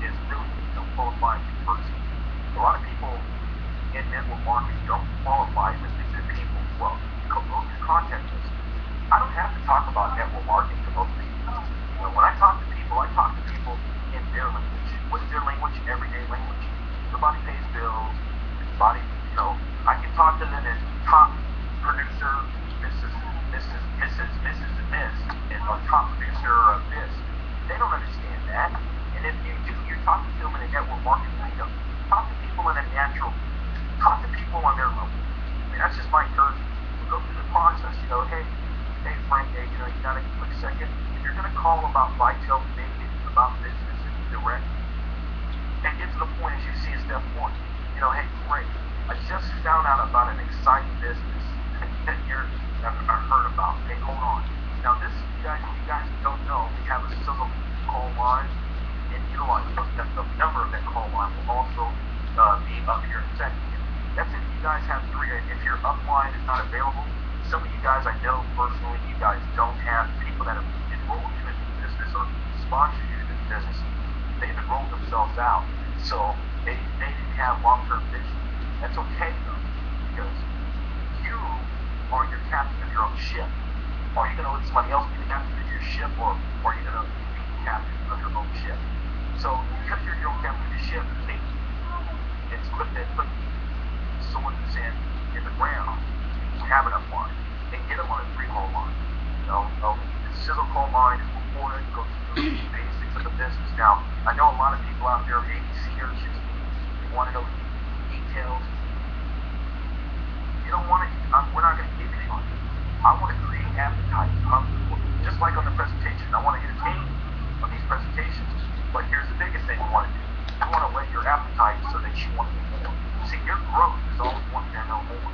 [SPEAKER 5] is really qualifying you first. A lot of people in network marketing don't qualify as good people. Well, go to contact us. I don't have to talk about network marketing to most people. When I talk to people in their language. What is their language? Everyday language. Everybody pays bills. Everybody, I can talk to them as top producer, Mrs. and Miss, and a top producer of this. They don't understand that. And if you do, you're talking to them in a network marketing lingo. Talk to people in a natural, talk to people on their level. That's just my encouragement. Go through the process. Hey Frank, you gotta quick second. If you're gonna call about vitel, maybe about business and direct, and get to the point as you see in step 1. Hey, great. I just found out about an exciting business that I've heard about. Hey, hold on. Now this, you guys don't know, we have a sizzle call line, and utilize the number of that call line will also be up here in a second. That's if you guys have 3, if your upline is not available. Some of you guys I know personally, you guys don't have people that have enrolled you in the business or sponsored you in the business. They've enrolled themselves out. So they didn't have long-term vision. That's okay though, because you are your captain of your own ship. Are you going to let somebody else be the captain of your ship, or are you going to be the captain of your own ship? So because you're your own captain of your ship, it's put sword and sand in the ground. You have an upline and get them on a 3-hole line. The sizzle call line is important. Go through the basics of the business. Now, I know a lot of people out there are ABCers. They want to know details. You don't want to. We're not going to give you anything. I want to create appetite. Just like on the presentation, I want to entertain on these presentations. But here's the biggest thing we want to do. We want to whet your appetite so that you want to know more. See, your growth is always wanting to know more.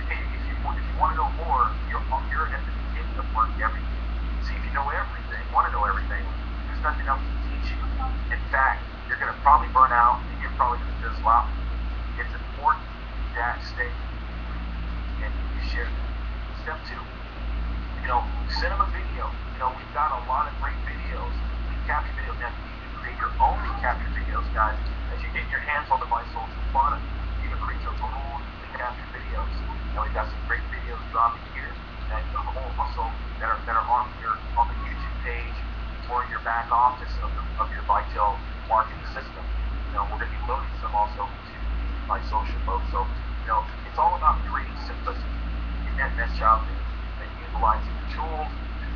[SPEAKER 5] If you want to know more, you're at the beginning of learning everything. See, if you know everything, want to know everything, there's nothing else to teach you. In fact, you're going to probably burn out, and you're probably going to fizzle out. It's important that stay and you share. Step 2, send them a video. We've got a lot of great videos. We capture videos now. You can create your own capture videos, guys. As you get your hands on the My Social product, you can create your own capture videos. We've got some great videos dropping here that also that are on the YouTube page or in your back office of your vitel marketing system. We're going to be loading some also to My Social folks. So it's all about creating simplicity in that message out there and utilizing the tools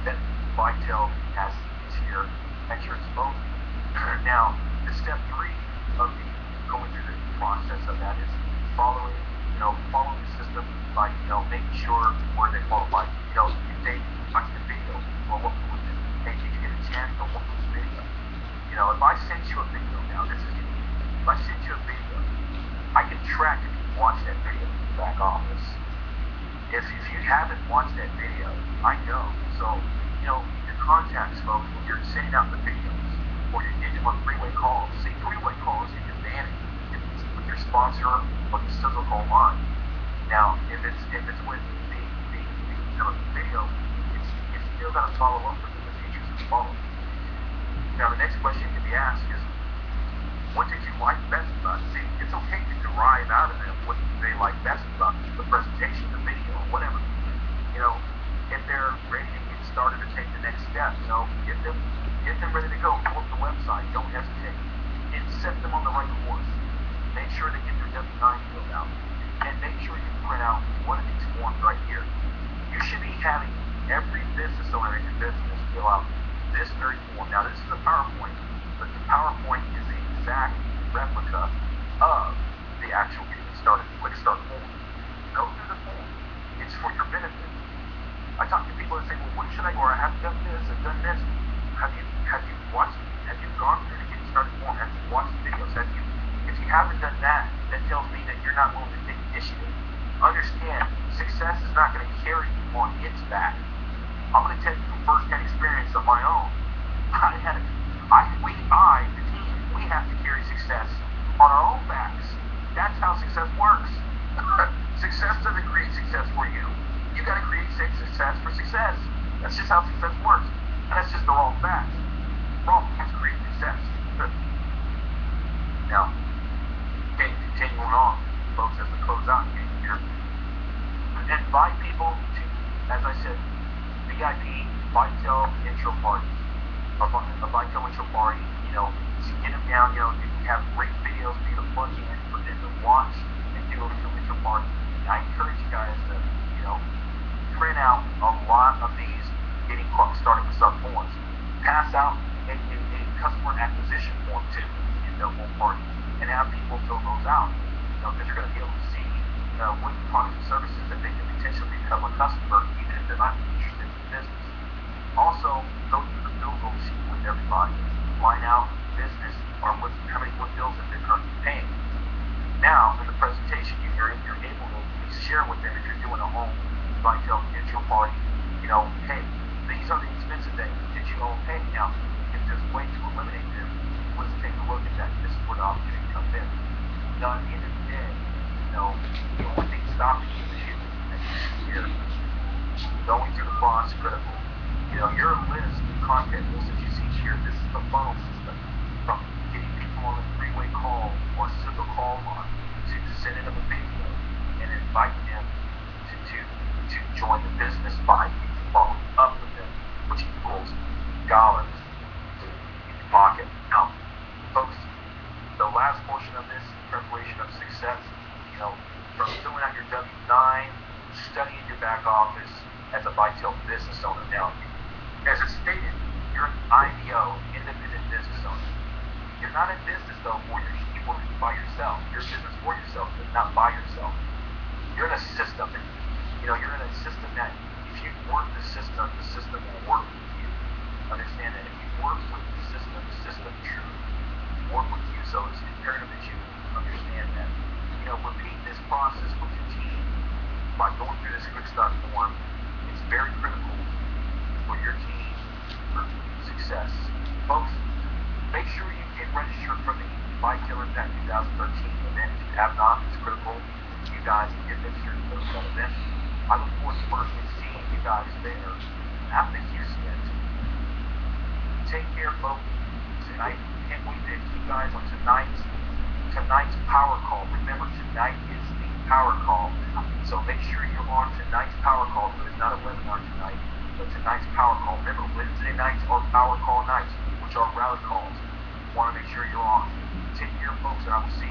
[SPEAKER 5] that vitel has here at your disposal. Now, the step 3 of going through the process of that is following the system by making sure where they qualify. If they watch the video, well, what will we do? Hey, did you get a chance to watch this video? If I send you a video now, this is unique. If I send you a video, I can track if you watched that video in the back office. If you haven't watched that video, I know. So, your contacts, folks, when you're sending out the videos, or you're getting them on 3-way calls. See, 3-way calls you can manage with your sponsor on the sizzle call line. Now, if it's with the video, it's still got to follow up with the features that follow. Now, the next question can be asked is, what did you like best about it? See, it's okay to derive out of them what they like best about the presentation, the video, or whatever. having every business owner in your business fill out this very form. Now, this is a PowerPoint, but the PowerPoint is the exact replica of the actual quick start form. Go through the form. It's for your benefit. I talk to people that say, well, when should I go? I have done this and done this. Have you gone through the getting started form? Have you watched the videos? If you haven't done that, that tells me that you're not willing to take initiative. Understand, success is not going to carry you on its back. I'm going to tell you from first-hand experience of my own. The team, we have to carry success on our own backs. That's how success works. Success doesn't create success for you. You got to create success for success. That's just how success works. And that's just the wrong facts. Wrong facts create success. Now, okay, continuing on, folks, as we close out here, invite people to, as I said, VIP, vitel intro parties. A vitel intro party, to get them down, you have great videos for you to plug in, for them to watch, and do a little intro party. And I encourage you guys to, print out a lot of these getting started with sub forms. Pass out a customer acquisition form too in the whole party, and have people fill those out. Because you're going to be able to see what products and services that they can potentially become a customer, even if they're not interested in the business. Also, go through the bill goal sheet with everybody. Line out business or what bills that they're currently paying. Now, in the presentation, you're able to share with them if you're doing a home vitel intro party. Hey, these are the expensive things that you all pay. Now, if there's a way to eliminate them, let's take a look at that. This is where the opportunity comes in. Now, at the end of the day, the only thing stopping you is you. As you see here, going through the process is critical. Your list of content lists that you see here, this is the funnel system from getting people on a three-way call or a single call line to sending them a video and inviting them to join the business by following up with them, which equals dollars in your pocket. Now, folks, the last portion of this preparation of success, from filling out your W-9, studying your back office as a vitel business owner. Now, as it's stated, you're an IBO, independent business owner. You're not in business, though, you work by yourself. You're in business for yourself, but not by yourself. You're in a system. You're in a system that if you work the system will work with you. Understand that if you work with the system truly work with you. So it's imperative that you understand that. Repeat this process with your team by going through this quick start form. It's very critical for your team for success. Folks, make sure you get registered for the Vitel Impact 2013 event. If you have not, it's critical you guys get registered for that event. I look forward to working and seeing you guys there at the Houston. Take care, folks. Tonight, can't wait to see you guys on tonight's power call. Remember, tonight is the power call. So make sure you're on tonight's power call. But it's not a webinar tonight, but tonight's power call. Remember, Wednesday nights are power call nights, which are rally calls. You want to make sure you're on. Take care, folks, and I will see you.